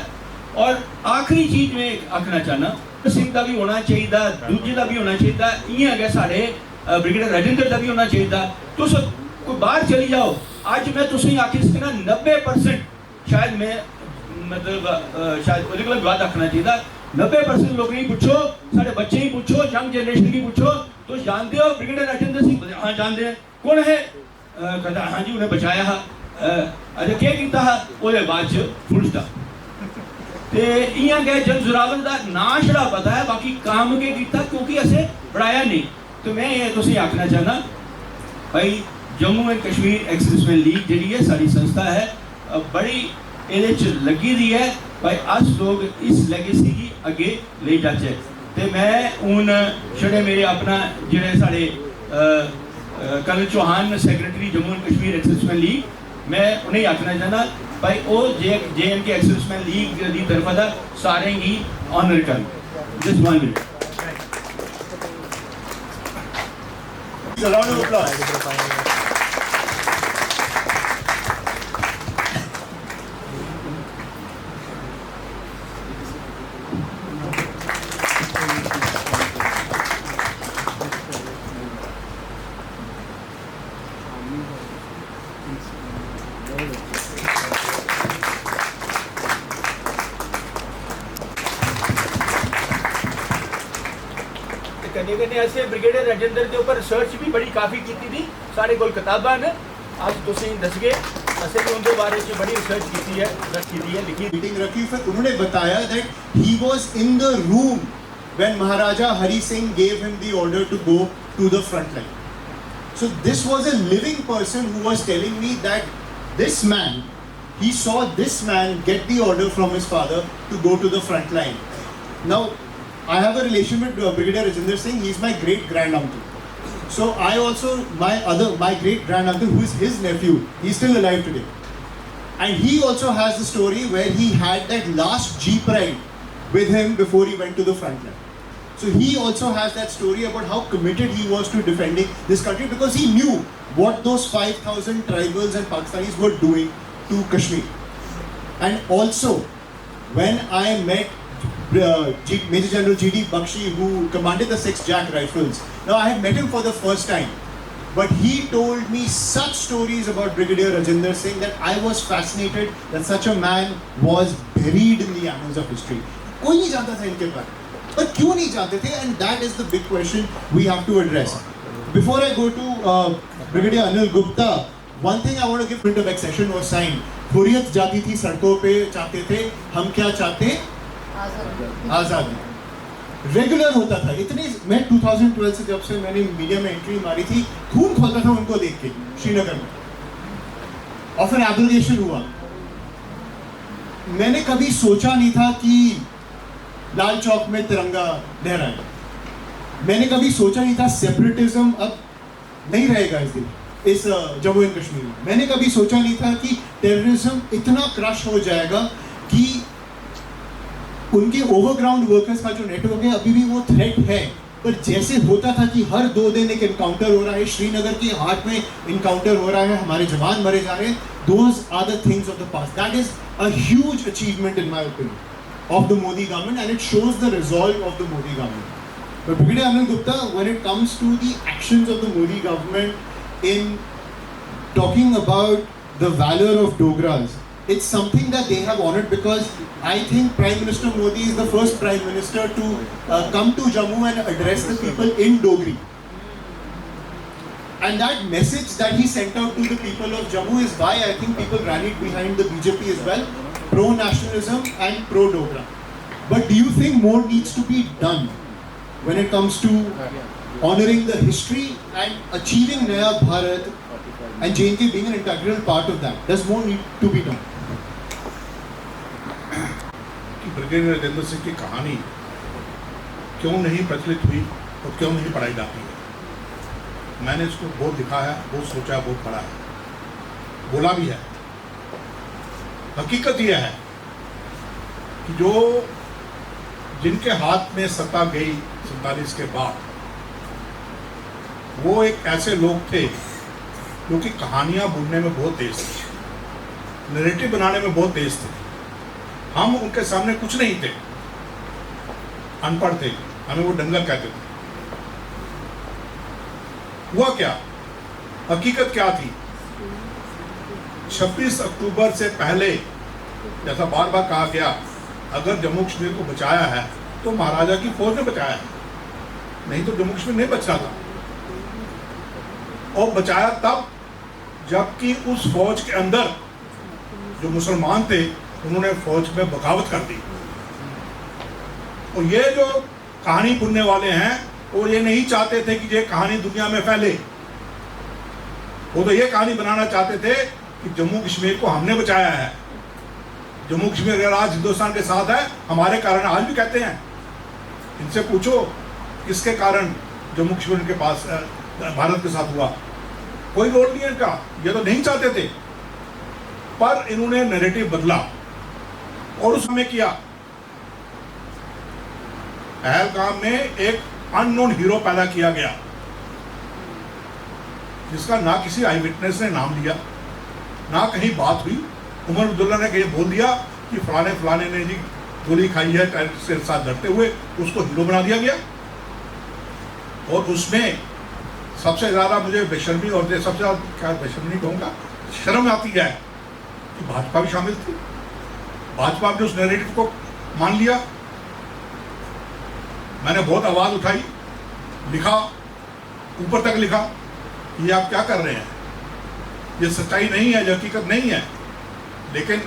और आखिरी चीज मैं आखना चाहना सिंह का भी होना चाहिए, दूजे का भी होना चाहिए, इं अगर साढ़े ब्रिगेडियर राजेंद्र का भी होना चाहिए। तुस कोई बाहर चली जाओ, अज मैं तुसें आखी सकना 90% शायद मैं मतलब शायद वो कोल बात आखना चाहिए 90% लोग ही पूछो, साढ़े बच्चे ही पूछो, यंग जनरेशन की पूछो, तो जानते हो ब्रिगेडियर राजेंद्र सिंह? हाँ जानते हैं। कौन है? कहता हाँ जी उन्हें बचाया हा। अरे क्या किया हा? वो बाद फुल स्टॉप। ते इं गए जनरल जोरावर का नाम छड़ा पता है, बाकी काम के किया क्योंकि असें पढ़ाया नहीं। तो मैं ये तुसें आखना चाहना भाई Jammu and Kashmir ex-serviceman league जी है साड़ी संस्था है, बड़ी ये लगी दी है भाई अस लोग इस लैगेसी की अगे ले जाचे। तो मैं हूँ छड़े मेरे अपना जोड़े साढ़े colonel Chauhan secretary Jammu and Kashmir ex-serviceman league, मैं उन्हें आखना चाहना भाई वो JMK एक्सर्विसमैन लीग की तरफा था सारे ही ऑनर कर just 1 minute. Round of applause. कन्ने ऐसे ब्रिगेडियर राजेंद्र के ऊपर रिसर्च भी बड़ी काफ़ी की थी, साढ़े कोल किताबां ने। आज तुसीं दसगे असें भी उनके बारे में बड़ी रिसर्च की है लिखी। मीटिंग रखी, फिर उन्होंने बताया that he was in the room when Maharaja Hari Singh gave him the order to go to the front line. So this was a living person who was telling me that this man, he saw this man get the order from his father to go to the front line. Now I have a relation with Brigadier Rajinder Singh. He is my great granduncle. So I also my great granduncle, who is his nephew, he is still alive today, and he also has the story where he had that last jeep ride with him before he went to the front line. So he also has that story about how committed he was to defending this country, because he knew what those 5,000 tribals and Pakistanis were doing to Kashmir. And also when I met Major General G.D. Bakshi, who commanded the 6th Jack Rifles. Now I had met him for the first time, but he told me such stories about Brigadier Rajinder Singh that I was fascinated that such a man was buried in the annals of history. कोई नहीं जानता था इनके बारे में, पर क्यों नहीं जानते थे? And that is the big question we have to address. Before I go to Brigadier Anil Gupta, one thing I want to give print of accession was signed. Hurriyat जाती थी सड़कों पे, चाहते थे हम क्या चाहते? आज़ादी। रेगुलर होता था इतने। मैं 2012 से जब से मैंने मीडिया में एंट्री मारी थी, खून खोलता था उनको देख के श्रीनगर में, और फिर एब्रोगेशन हुआ। मैंने कभी सोचा नहीं था कि लाल चौक में तिरंगा लहराए। मैंने कभी सोचा नहीं था सेपरेटिज्म अब नहीं रहेगा इस जम्मू एंड कश्मीर में। मैंने कभी सोचा नहीं था कि टेररिज्म इतना क्रश हो जाएगा कि उनके ओवरग्राउंड वर्कर्स का जो नेटवर्क है अभी भी वो थ्रेट है। पर जैसे होता था कि हर 2 दिन एक इनकाउंटर हो रहा है, श्रीनगर के हाट में इनकाउंटर हो रहा है, हमारे जवान मरे जा रहे हैं, those are the things of the past. That is a huge achievement in my opinion of the Modi government, and it shows the resolve of the Modi government. But brigadier Anil Gupta, when it comes to the actions of the Modi government in talking about the valour of Dogras, it's something that they have honored, because I think Prime Minister Modi is the first Prime Minister to come to Jammu and address the people in Dogri. And that message that he sent out to the people of Jammu is why I think people rallied behind the BJP as well, pro-nationalism and pro-Dogra. But do you think more needs to be done? when it comes to honoring the history and achieving Naya Bharat and JNK being an integral part of that. There's more need to be done. कि ब्रिगेडियर राजेंद्र सिंह की कहानी क्यों नहीं प्रचलित हुई और क्यों नहीं पढ़ाई जाती है। मैंने इसको बहुत लिखा है, बहुत सोचा, बहुत पढ़ा है, बोला भी है। हकीकत यह है कि जो जिनके हाथ में सत्ता गई 47 के बाद, वो एक ऐसे लोग थे जो कि कहानियां बुनने में बहुत तेज थे, नैरेटिव बनाने में बहुत तेज थे। हम उनके सामने कुछ नहीं थे, अनपढ़ थे, हमें वो डंगर कहते थे। हुआ क्या, हकीकत क्या थी? 26 अक्टूबर से पहले जैसा बार बार कहा गया, अगर जम्मू कश्मीर को बचाया है तो महाराजा की फौज ने बचाया है, नहीं तो जम्मू कश्मीर नहीं बच रहा था। और बचाया तब जबकि उस फौज के अंदर जो मुसलमान थे उन्होंने फौज में बगावत कर दी। और ये जो कहानी बुनने वाले हैं वो ये नहीं चाहते थे कि ये कहानी दुनिया में फैले। वो तो ये कहानी बनाना चाहते थे कि जम्मू कश्मीर को हमने बचाया है, जम्मू कश्मीर अगर आज हिंदुस्तान के साथ है हमारे कारण, आज भी कहते हैं। इनसे पूछो किसके कारण जम्मू कश्मीर के पास भारत के साथ हुआ, कोई रोल नहीं है इनका। ये तो नहीं चाहते थे, पर इन्होंने नैरेटिव बदला और उसमें किया। पहलगाम में एक अननोन हीरो पैदा किया गया जिसका ना किसी आई विटनेस ने नाम लिया, ना कहीं बात हुई। उमर अब्दुल्ला ने बोल दिया कि फलाने फलाने ने जी गोली खाई है टेररिस्ट के साथ लड़ते हुए, उसको हीरो बना दिया गया। और उसमें सबसे ज़्यादा मुझे बेशर्मी और सबसे ज़्यादा क्या बेशर्मी नहीं कहूँगा, शर्म आती है कि भाजपा भी शामिल थी। भाजपा ने उस नैरेटिव को मान लिया। मैंने बहुत आवाज़ उठाई, लिखा, ऊपर तक लिखा, ये आप क्या कर रहे हैं, ये सच्चाई नहीं है, ये हकीकत नहीं है। लेकिन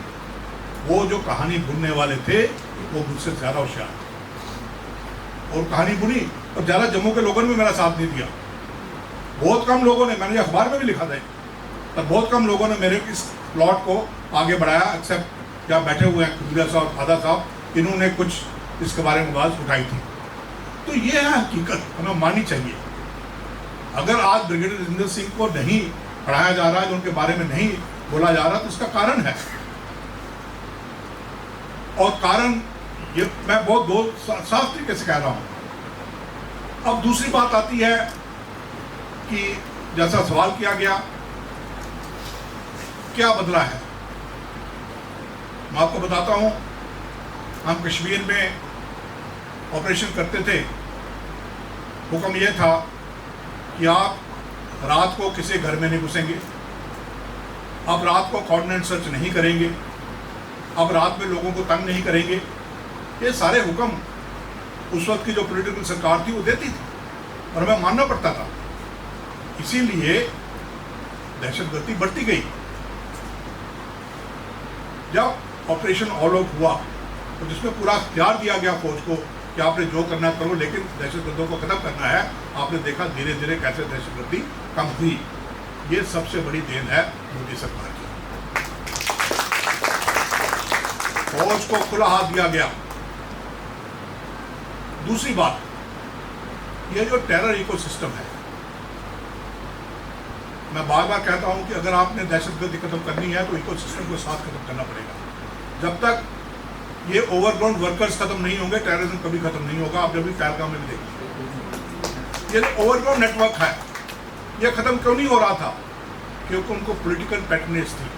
वो जो कहानी बुनने वाले थे वो मुझसे ज़्यादा होशियार थे और कहानी बुनी। और ज़्यादा जम्मू के लोगों ने भी मेरा साथ नहीं दिया। बहुत कम लोगों ने, मैंने अखबार में भी लिखा था, तब बहुत कम लोगों ने मेरे इस प्लॉट को आगे बढ़ाया, एक्सेप्ट जहाँ बैठे हुए हैं खुदिया साहब, फादा साहब, इन्होंने कुछ इसके बारे में आवाज़ उठाई थी। तो ये है हकीकत, हमें माननी चाहिए। अगर आज ब्रिगेडियर राजेंद्र सिंह को नहीं पढ़ाया जा रहा है, उनके बारे में नहीं बोला जा रहा, तो इसका कारण है। और कारण ये मैं बहुत साफ तरीके से कह रहा हूं। अब दूसरी बात आती है कि जैसा सवाल किया गया, क्या बदला है। मैं आपको बताता हूं, हम कश्मीर में ऑपरेशन करते थे, हुक्म यह था कि आप रात को किसी घर में नहीं घुसेंगे, अब रात को कॉर्डिनेट सर्च नहीं करेंगे, अब रात में लोगों को तंग नहीं करेंगे। ये सारे हुक्म उस वक्त की जो पॉलिटिकल सरकार थी वो देती थी और हमें मानना पड़ता था। इसीलिए दहशतगर्दी बढ़ती गई। जब ऑपरेशन ऑल आउट हुआ तो जिसमें पूरा इख्तियार दिया गया फौज को कि आपने जो करना करो, लेकिन दहशतगर्दों को खत्म करना है, आपने देखा धीरे धीरे कैसे दहशतगर्दी कम हुई। ये सबसे बड़ी देन है मोदी सरकार की। फौज को खुला हाथ दिया गया। दूसरी बात, ये जो टेरर इकोसिस्टम है, मैं बार बार कहता हूं कि अगर आपने दहशतगर्दी खत्म करनी है तो इकोसिस्टम को साथ खत्म करना पड़ेगा। जब तक ये ओवरग्राउंड वर्कर्स खत्म नहीं होंगे, टेररिज्म कभी खत्म नहीं होगा। आप जब भी पहलगाम में भी देखिए, ये ओवरग्राउंड नेटवर्क है, ये खत्म क्यों नहीं हो रहा था? क्योंकि उनको पॉलिटिकल पैटर्नेज थी,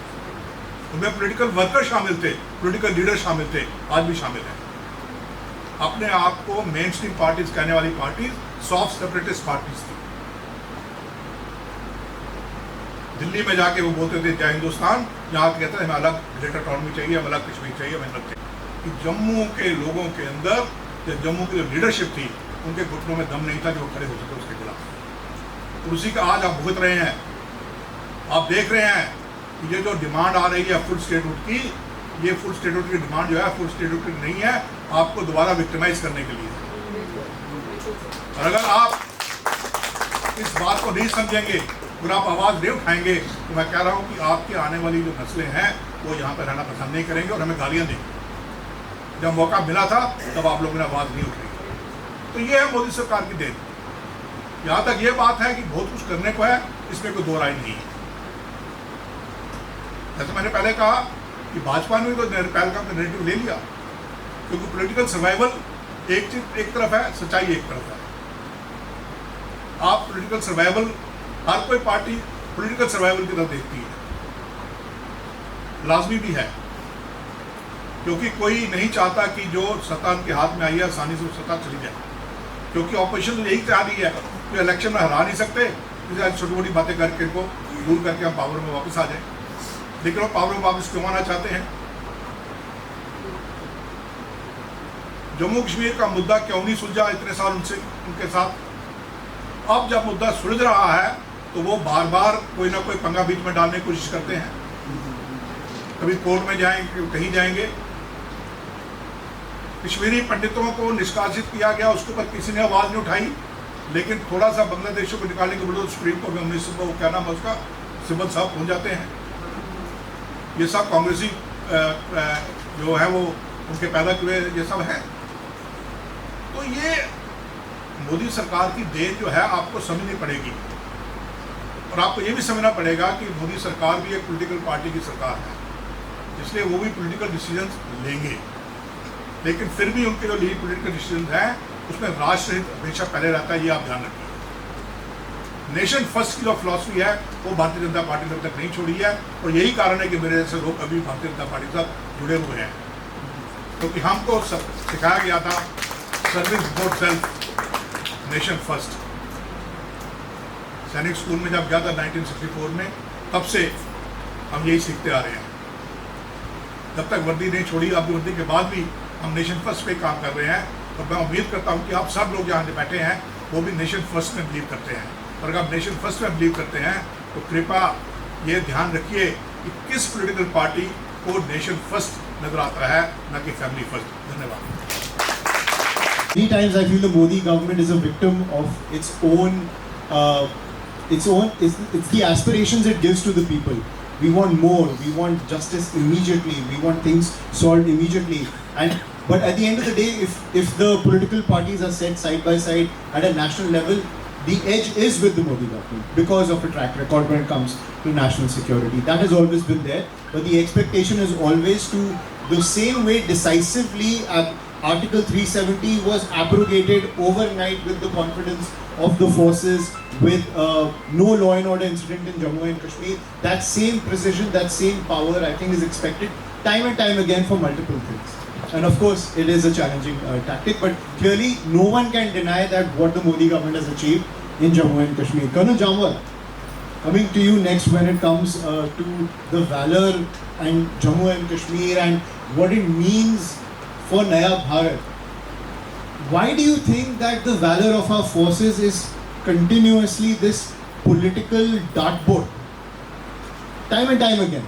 उनमें पॉलिटिकल वर्कर शामिल थे, पॉलिटिकल लीडर शामिल थे, आज भी शामिल हैं। अपने आप को मेन स्ट्रीम पार्टीज कहने वाली पार्टीज सॉफ्ट सेपरेटिस्ट पार्टीज थी। दिल्ली में जाके वो बोलते थे जय हिंदुस्तान, यहाँ कहते थे हमें अलग ग्रेटर ऑटोनॉमी चाहिए, हमें अलग कश्मीर चाहिए, हमें अलग चाहिए। कि जम्मू के लोगों के अंदर, जो जम्मू की जो लीडरशिप थी, उनके घुटनों में दम नहीं था जो खड़े हो सके उसके खिलाफ। तो उसी का आज आप भुगत रहे हैं। आप देख रहे हैं कि ये जो डिमांड आ रही है फुल स्टेटहुड की, ये फुल स्टेटहुड की डिमांड जो है फुल स्टेटहुड की नहीं है, आपको दोबारा विक्टिमाइज करने के लिए। और अगर आप इस बात को नहीं समझेंगे और आप आवाज़ नहीं उठाएंगे तो मैं कह रहा हूँ कि आपकी आने वाली जो नस्लें हैं वो यहाँ पर रहना पसंद नहीं करेंगे और हमें गालियाँ देंगे। जब मौका मिला था तब आप लोगों ने आवाज़ नहीं उठाई। तो ये है मोदी सरकार की देन। यहाँ तक ये बात है कि बहुत कुछ करने को है, इसमें कोई दो राय नहीं है। जैसे मैंने पहले कहा कि भाजपा ने तो पहलगाम का नैरेटिव ले लिया, क्योंकि पॉलिटिकल सर्वाइवल एक तरफ है, सच्चाई एक तरफ है। आप पॉलिटिकल सर्वाइवल, हर कोई पार्टी पॉलिटिकल सर्वाइवल की तरफ देखती है, लाजमी भी है, क्योंकि कोई नहीं चाहता कि जो सत्ता उनके हाथ में आई है आसानी से सत्ता चली जाए, क्योंकि ऑपोजिशन तो यही चाह रही है कि इलेक्शन में हरा नहीं सकते, छोटी मोटी बातें करके इनको दूर करके हम पावर में वापस आ जाएं। लेकिन वो पावर में वापस क्यों आना चाहते हैं? जम्मू कश्मीर का मुद्दा क्यों नहीं सुलझा इतने साल उनके साथ? अब जब मुद्दा सुलझ रहा है तो वो बार बार कोई ना कोई पंगा बीच में डालने की कोशिश करते हैं। कभी कोर्ट में जाएंगे, कहीं जाएंगे। कश्मीरी पंडितों को निष्कासित किया गया, उसके ऊपर किसी ने आवाज नहीं उठाई, लेकिन थोड़ा सा बांग्लादेशों को निकालने के बाद सुप्रीम कोर्ट में वो क्या नाम है उसका, सिब्बल साहब पहुंच जाते हैं। ये सब कांग्रेसी जो है वो उनके पैदा हुए ये सब है। तो ये मोदी सरकार की देन जो है आपको समझनी पड़ेगी, और आपको ये भी समझना पड़ेगा कि मोदी सरकार भी एक पॉलिटिकल पार्टी की सरकार है, इसलिए वो भी पॉलिटिकल डिसीजंस लेंगे। लेकिन फिर भी उनके जो लीड पॉलिटिकल डिसीजंस हैं उसमें राष्ट्रहित हमेशा पहले रहता है, ये आप ध्यान रखिए। नेशन फर्स्ट की जो फिलॉसफी है वो भारतीय जनता पार्टी ने अब तक नहीं छोड़ी है, और यही कारण है कि मेरे जैसे लोग अभी भारतीय जनता पार्टी के साथ जुड़े हुए हैं, क्योंकि हमको सिखाया गया था service before self, nation first. सैनिक स्कूल में जब गया था 1964 में, तब से हम यही सीखते आ रहे हैं। जब तक वर्दी नहीं छोड़ी, अब वर्दी के बाद भी हम नेशन फर्स्ट पे काम कर रहे हैं, और मैं उम्मीद करता हूँ कि आप सब लोग यहाँ बैठे हैं वो भी नेशन फर्स्ट में बिलीव करते हैं। और अगर आप नेशन फर्स्ट में बिलीव करते हैं तो कृपया ये ध्यान रखिए कि किस पॉलिटिकल पार्टी को नेशन फर्स्ट नजर आता है, न कि फैमिली फर्स्ट। धन्यवाद। Many times I feel the Modi government is a victim of its own, it's the aspirations it gives to the people. We want more, we want justice immediately, we want things solved immediately. But at the end of the day, if the political parties are set side by side at a national level, the edge is with the Modi government because of a track record when it comes to national security. That has always been there, but the expectation is always to, the same way decisively Article 370 was abrogated overnight with the confidence of the forces, with no law and order incident in Jammu and Kashmir. That same precision, that same power, I think, is expected time and time again for multiple things. And of course, it is a challenging tactic, but clearly no one can deny that what the Modi government has achieved in Jammu and Kashmir. Colonel Jamwal, coming to you next when it comes to the valor and Jammu and Kashmir and what it means for Naya Bharat. Why do you think that the valor of our forces is continuously this political dartboard? Time and time again.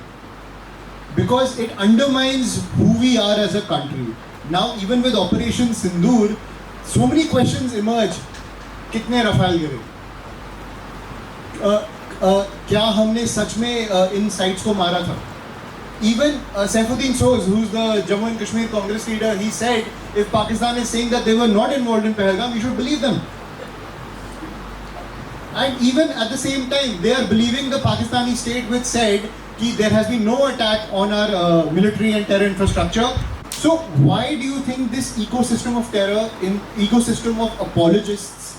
Because it undermines who we are as a country. Now, even with Operation Sindoor, so many questions emerge. कितने रफाल गिरे? क्या हमने सच में इन साइट्स को मारा था? Even Saifuddin Soz, who's the Jammu and Kashmir Congress leader, he said if Pakistan is saying that they were not involved in Pahalgam, we should believe them. And even at the same time, they are believing the Pakistani state which said that there has been no attack on our military and terror infrastructure. So why do you think this ecosystem of terror, ecosystem of apologists,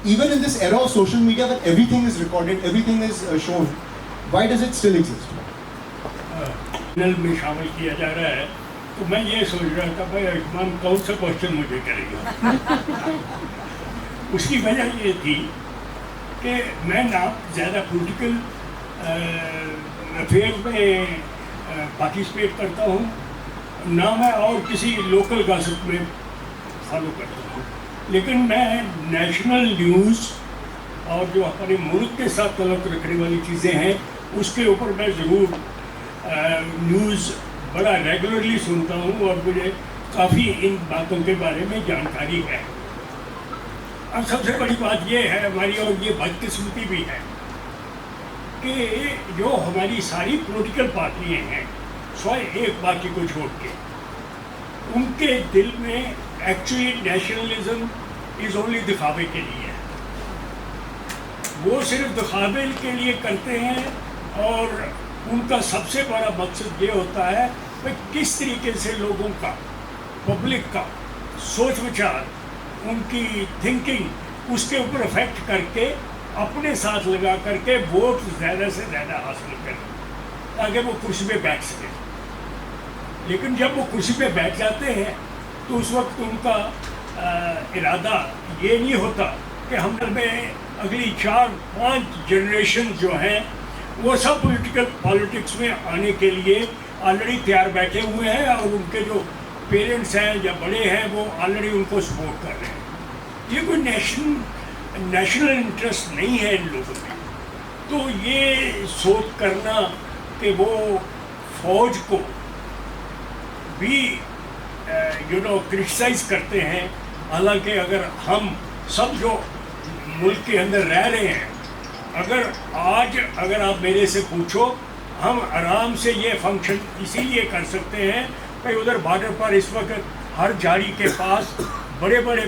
even in this era of social media where everything is recorded, everything is shown, why does it still exist? Panel में शामिल किया जा रहा है, तो मैं ये सोच रहा था भाई आयुष्मान कौन सा क्वेश्चन मुझे करेगा। उसकी वजह ये थी कि मैं ना ज़्यादा पॉलिटिकल अफेयर में पार्टिसिपेट करता हूँ, ना मैं और किसी लोकल गॉसिप में फॉलो करता हूँ, लेकिन मैं नेशनल न्यूज़ और जो हमारे मुल्क के साथ तल्लुक़ रखने वाली चीज़ें हैं उसके ऊपर मैं ज़रूर न्यूज़ बड़ा रेगुलरली सुनता हूँ और मुझे काफ़ी इन बातों के बारे में जानकारी है। अब सबसे बड़ी बात ये है हमारी, और ये बदकिस्मती भी है, कि जो हमारी सारी पॉलिटिकल पार्टियां हैं, स्वाय एक बाकी को छोड़ के, उनके दिल में एक्चुअली नेशनलिज्म इज ओनली दिखावे के लिए है। वो सिर्फ दिखावे के लिए करते हैं, और उनका सबसे बड़ा मकसद ये होता है कि किस तरीके से लोगों का, पब्लिक का सोच विचार, उनकी थिंकिंग उसके ऊपर अफेक्ट करके अपने साथ लगा करके वोट ज़्यादा से ज़्यादा हासिल करें, ताकि वो कुर्सी पे बैठ सकें। लेकिन जब वो कुर्सी पे बैठ जाते हैं तो उस वक्त उनका इरादा ये नहीं होता कि हम में अगली 4-5 जनरेशन जो हैं वो सब पॉलिटिक्स में आने के लिए ऑलरेडी तैयार बैठे हुए हैं, और उनके जो पेरेंट्स हैं या बड़े हैं वो ऑलरेडी उनको सपोर्ट कर रहे हैं। ये कोई नेशनल इंटरेस्ट नहीं है इन लोगों में। तो ये सोच करना कि वो फौज को भी क्रिटिसाइज करते हैं, हालांकि अगर हम सब जो मुल्क के अंदर रह रहे हैं, अगर आप मेरे से पूछो, हम आराम से ये फंक्शन इसीलिए कर सकते हैं कि उधर बॉर्डर पर इस वक्त हर झाड़ी के पास बड़े बड़े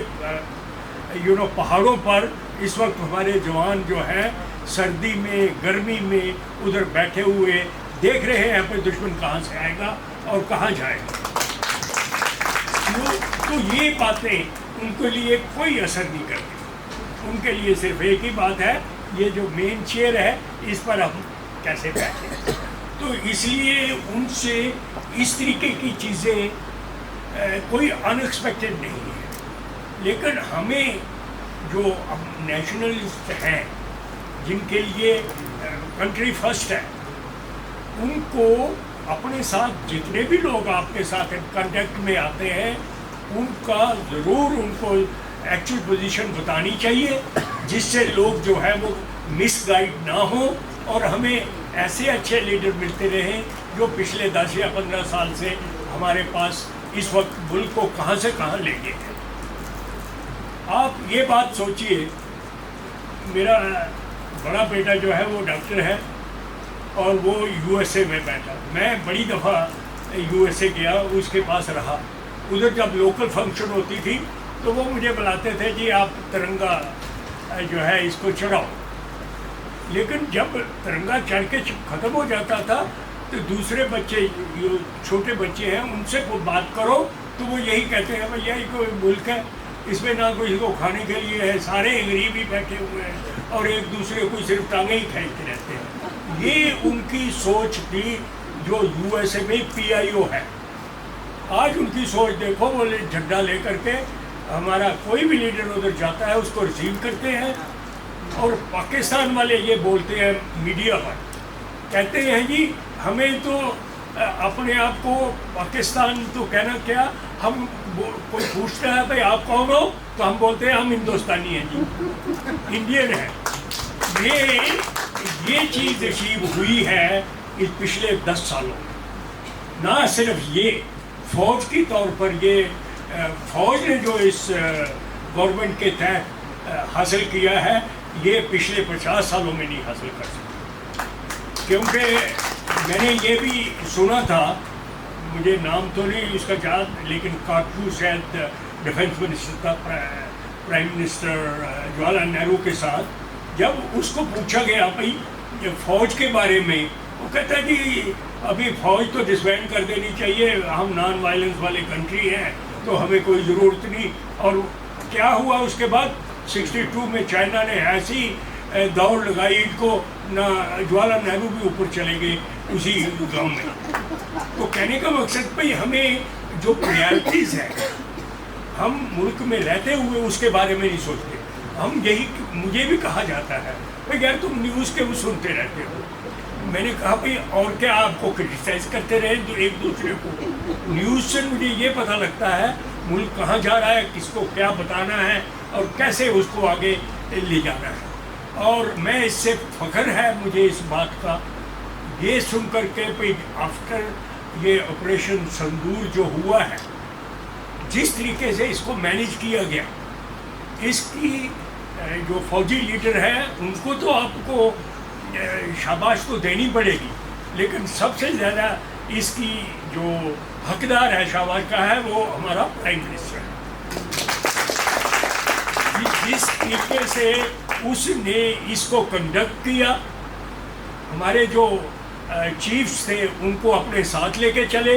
पहाड़ों पर इस वक्त हमारे जवान जो हैं सर्दी में, गर्मी में उधर बैठे हुए देख रहे हैं अपने दुश्मन कहाँ से आएगा और कहाँ जाएगा। तो ये बातें उनके लिए कोई असर नहीं करती। उनके लिए सिर्फ एक ही बात है, ये जो मेन चेयर है इस पर हम कैसे बैठे। तो इसलिए उनसे इस तरीके की चीज़ें कोई अनएक्सपेक्टेड नहीं है। लेकिन हमें जो अब नेशनलिस्ट हैं, जिनके लिए कंट्री फर्स्ट है, उनको अपने साथ जितने भी लोग आपके साथ कांटेक्ट में आते हैं, उनका ज़रूर उनको एक्चुअल पोजीशन बतानी चाहिए, जिससे लोग जो है वो मिसगाइड ना हो और हमें ऐसे अच्छे लीडर मिलते रहें जो पिछले 10 या 15 साल से हमारे पास इस वक्त मुल्क को कहाँ से कहाँ ले गए हैं। आप ये बात सोचिए, मेरा बड़ा बेटा जो है वो डॉक्टर है और वो यूएसए में बैठा। मैं बड़ी दफ़ा यूएसए गया, उसके पास रहा। उधर जब लोकल फंक्शन होती थी तो वो मुझे बुलाते थे, जी आप तिरंगा जो है इसको चढ़ाओ। लेकिन जब तिरंगा चढ़ के ख़त्म हो जाता था तो दूसरे बच्चे, जो छोटे बच्चे हैं, उनसे कोई बात करो तो वो यही कहते हैं, भैया ये कोई मुल्क है, इसमें ना कोई को खाने के लिए है, सारे गरीब ही बैठे हुए हैं और एक दूसरे को सिर्फ टांगे ही खींचते रहते हैं। ये उनकी सोच थी जो यूएसए में PIO है। आज उनकी सोच देखो, वो झंडा लेकर के हमारा कोई भी लीडर उधर जाता है उसको रिसीव करते हैं। और पाकिस्तान वाले ये बोलते हैं मीडिया पर, कहते हैं जी हमें तो अपने आप को पाकिस्तान तो कहना क्या, हम कोई पूछता है भाई आप कौन हो तो हम बोलते हैं हम हिंदुस्तानी हैं जी, इंडियन है। ये चीज़ अचीव हुई है इस पिछले 10 सालों में। ना सिर्फ ये फौज की तौर पर, ये फौज ने जो इस गवर्नमेंट के तहत हासिल किया है, ये पिछले 50 सालों में नहीं हासिल कर सकते। क्योंकि मैंने ये भी सुना था, मुझे नाम तो नहीं उसका याद, लेकिन कारकू शायद डिफेंस मिनिस्टर था, प्राइम मिनिस्टर जवाहरलाल नेहरू के साथ, जब उसको पूछा गया भाई फ़ौज के बारे में, वो कहता है कि अभी फ़ौज तो डिसबैंड कर देनी चाहिए, हम नॉन वायलेंस वाले कंट्री हैं तो हमें कोई ज़रूरत नहीं। और क्या हुआ उसके बाद 62 में चाइना ने ऐसी दौड़ लगाई इनको, ना जवाहरलाल नेहरू भी ऊपर चले गए उसी गांव में। तो कहने का मकसद भाई हमें जो प्रायोरिटीज़ है, हम मुल्क में रहते हुए उसके बारे में नहीं सोचते। हम यही, मुझे भी कहा जाता है भाई यार तुम न्यूज़ के वो सुनते रहते हो। मैंने कहा भाई और क्या आपको क्रिटिसाइज करते रहे तो एक दूसरे को। न्यूज़ से मुझे ये पता लगता है मुल्क कहाँ जा रहा है, किसको क्या बताना है और कैसे उसको आगे ले जाना है। और मैं इससे फ़ख्र है मुझे इस बात का, ये सुन कर के भाई आफ्टर ये ऑपरेशन सिंदूर जो हुआ है, जिस तरीके से इसको मैनेज किया गया, इसकी जो फौजी लीडर है उनको तो आपको शाबाश तो देनी पड़ेगी, लेकिन सबसे ज़्यादा इसकी जो हकदार है शाबाश का है वो हमारा प्राइम मिनिस्टर है। जिस तरीके से उसने इसको कंडक्ट किया, हमारे जो चीफ्स थे उनको अपने साथ लेके चले,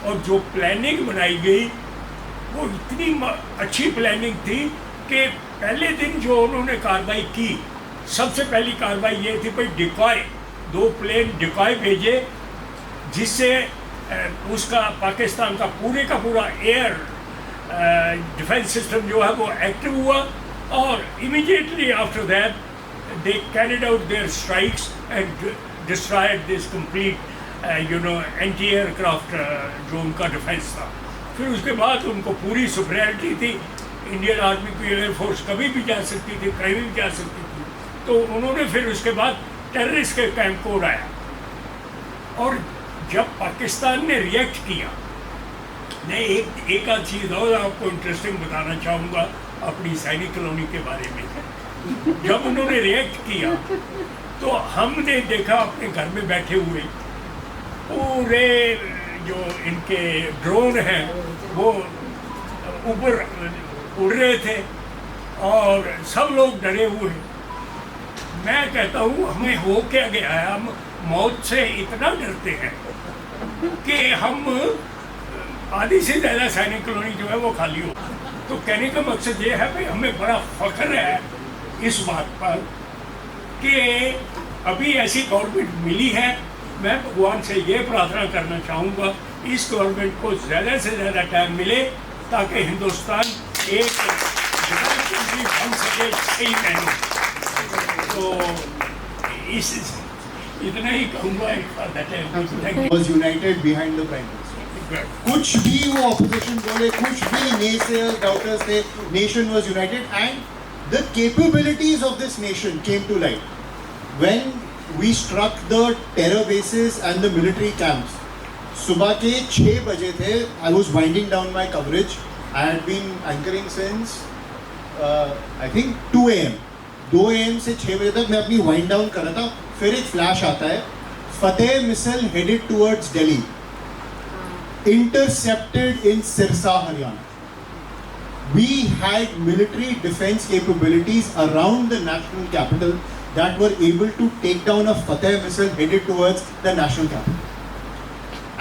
और जो प्लानिंग बनाई गई वो इतनी अच्छी प्लानिंग थी कि पहले दिन जो उन्होंने कार्रवाई की, सबसे पहली कार्रवाई ये थी भाई डिकॉय, 2 प्लेन डिकॉय भेजे, जिससे उसका पाकिस्तान का पूरा एयर डिफेंस सिस्टम जो है वो एक्टिव हुआ, और immediately after that they carried out their strikes and destroyed this complete anti aircraft जो उनका डिफेंस था। फिर उसके बाद उनको पूरी सुपरियॉरिटी थी, इंडियन आर्मी की एयरफोर्स कभी भी जा सकती थी, कहीं भी जा सकती थी, तो उन्होंने फिर उसके बाद टेररिस्ट के कैंप को उड़ाया। और जब पाकिस्तान ने रिएक्ट किया, मैं एक आध चीज़ और आपको इंटरेस्टिंग बताना चाहूँगा अपनी सैनिक कॉलोनी के बारे में। जब उन्होंने रिएक्ट किया तो हमने देखा अपने घर में बैठे हुए पूरे जो इनके ड्रोन हैं वो ऊपर उड़ रहे थे और सब लोग डरे हुए। मैं कहता हूँ हमें हो क्या गया है, हम मौत से इतना डरते हैं कि हम आधी से ज़्यादा सैनिक कॉलोनी जो है वो खाली हो। तो कहने का मकसद ये है भाई हमें बड़ा फख्र है इस बात पर कि अभी ऐसी गवर्नमेंट मिली है। मैं भगवान से ये प्रार्थना करना चाहूँगा इस गवर्नमेंट को ज़्यादा से ज़्यादा टाइम मिले ताकि हिंदुस्तान एक कंट्री बन सके सही मैनों। तो इस इतना ही कहूँगा। Was united behind the prime minister. कुछ भी वो opposition बोले, कुछ भी naysayers, doubters थे, nation was united and the capabilities of this nation came to light when we struck the terror bases and the military camps. सुबह के 6 बजे थे. I was winding down my coverage. I had been anchoring since I think 2 AM. 2 AM से 6 बजे तक मैं अपनी वाइंड डाउन कर रहा था. फिर एक फ्लैश आता है, फतेह मिसल headed towards Delhi, intercepted in Sirsa, Haryana. We had military defense capabilities around the national capital that were able to take down a Fateh missile headed towards the national capital.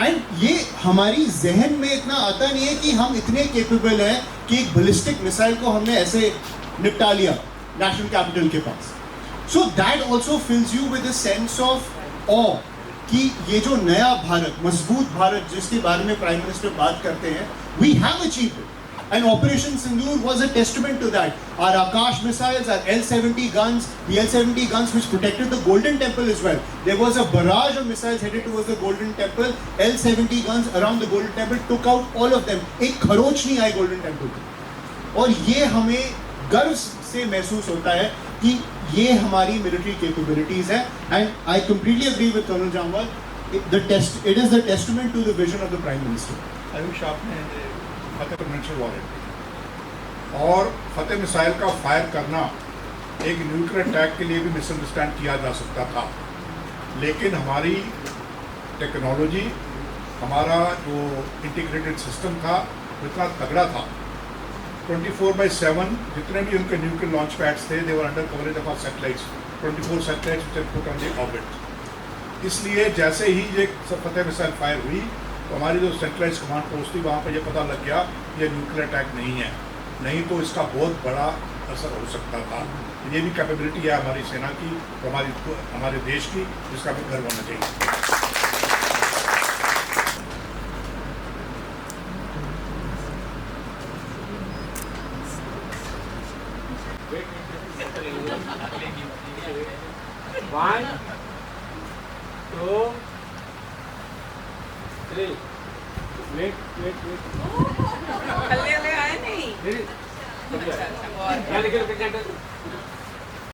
And ये हमारी जहन में इतना आता नहीं है कि हम इतने केपेबल हैं कि एक बैलिस्टिक मिसाइल को हमने ऐसे निपटा लिया नेशनल कैपिटल के पास. So that also fills you with a sense of awe कि ये जो नया भारत, मजबूत भारत जिसके बारे में प्राइम मिनिस्टर बात करते हैं, we have achieved it. And Operation Sindoor was a testament to that. Our Akash missiles, our L-70 guns, the L-70 guns which protected the Golden Temple as well. There was a barrage of missiles headed towards the Golden Temple. L-70 guns around the Golden Temple took out all of them. एक खरोच नहीं आई Golden Temple को. और ये हमें गर्व से महसूस होता है कि ये हमारी मिलिट्री कैपेबिलिटीज है. And I completely agree with Colonel Jamwal. It is the testament to the vision of the Prime Minister. Ayush आपने फतेह प्रेसिडेंशियल वॉरेंट और फतेह मिसाइल का फायर करना एक न्यूक्लियर अटैक के लिए भी मिसअंडरस्टैंड किया जा सकता था, लेकिन हमारी टेक्नोलॉजी, हमारा जो इंटीग्रेटेड सिस्टम था इतना तगड़ा था. 24/7 जितने भी उनके न्यूक्लियर लॉन्च पैड्स थे, they were under coverage of our satellites, 24 satellites which put on the orbit. इसलिए जैसे ही ये फतेह मिसाइल फायर हुई तो हमारी जो सेंट्रलाइज कमांड पोस्ट थी वहाँ पर यह पता लग गया ये न्यूक्लियर अटैक नहीं है, नहीं तो इसका बहुत बड़ा असर हो सकता था. ये भी कैपेबिलिटी है हमारी सेना की, हमारे देश की, जिसका भी गर्व होना चाहिए. One, two, three. Wait. हल्ले हल्ले आए नहीं. यहाँ लिखे प्रेजेंटर.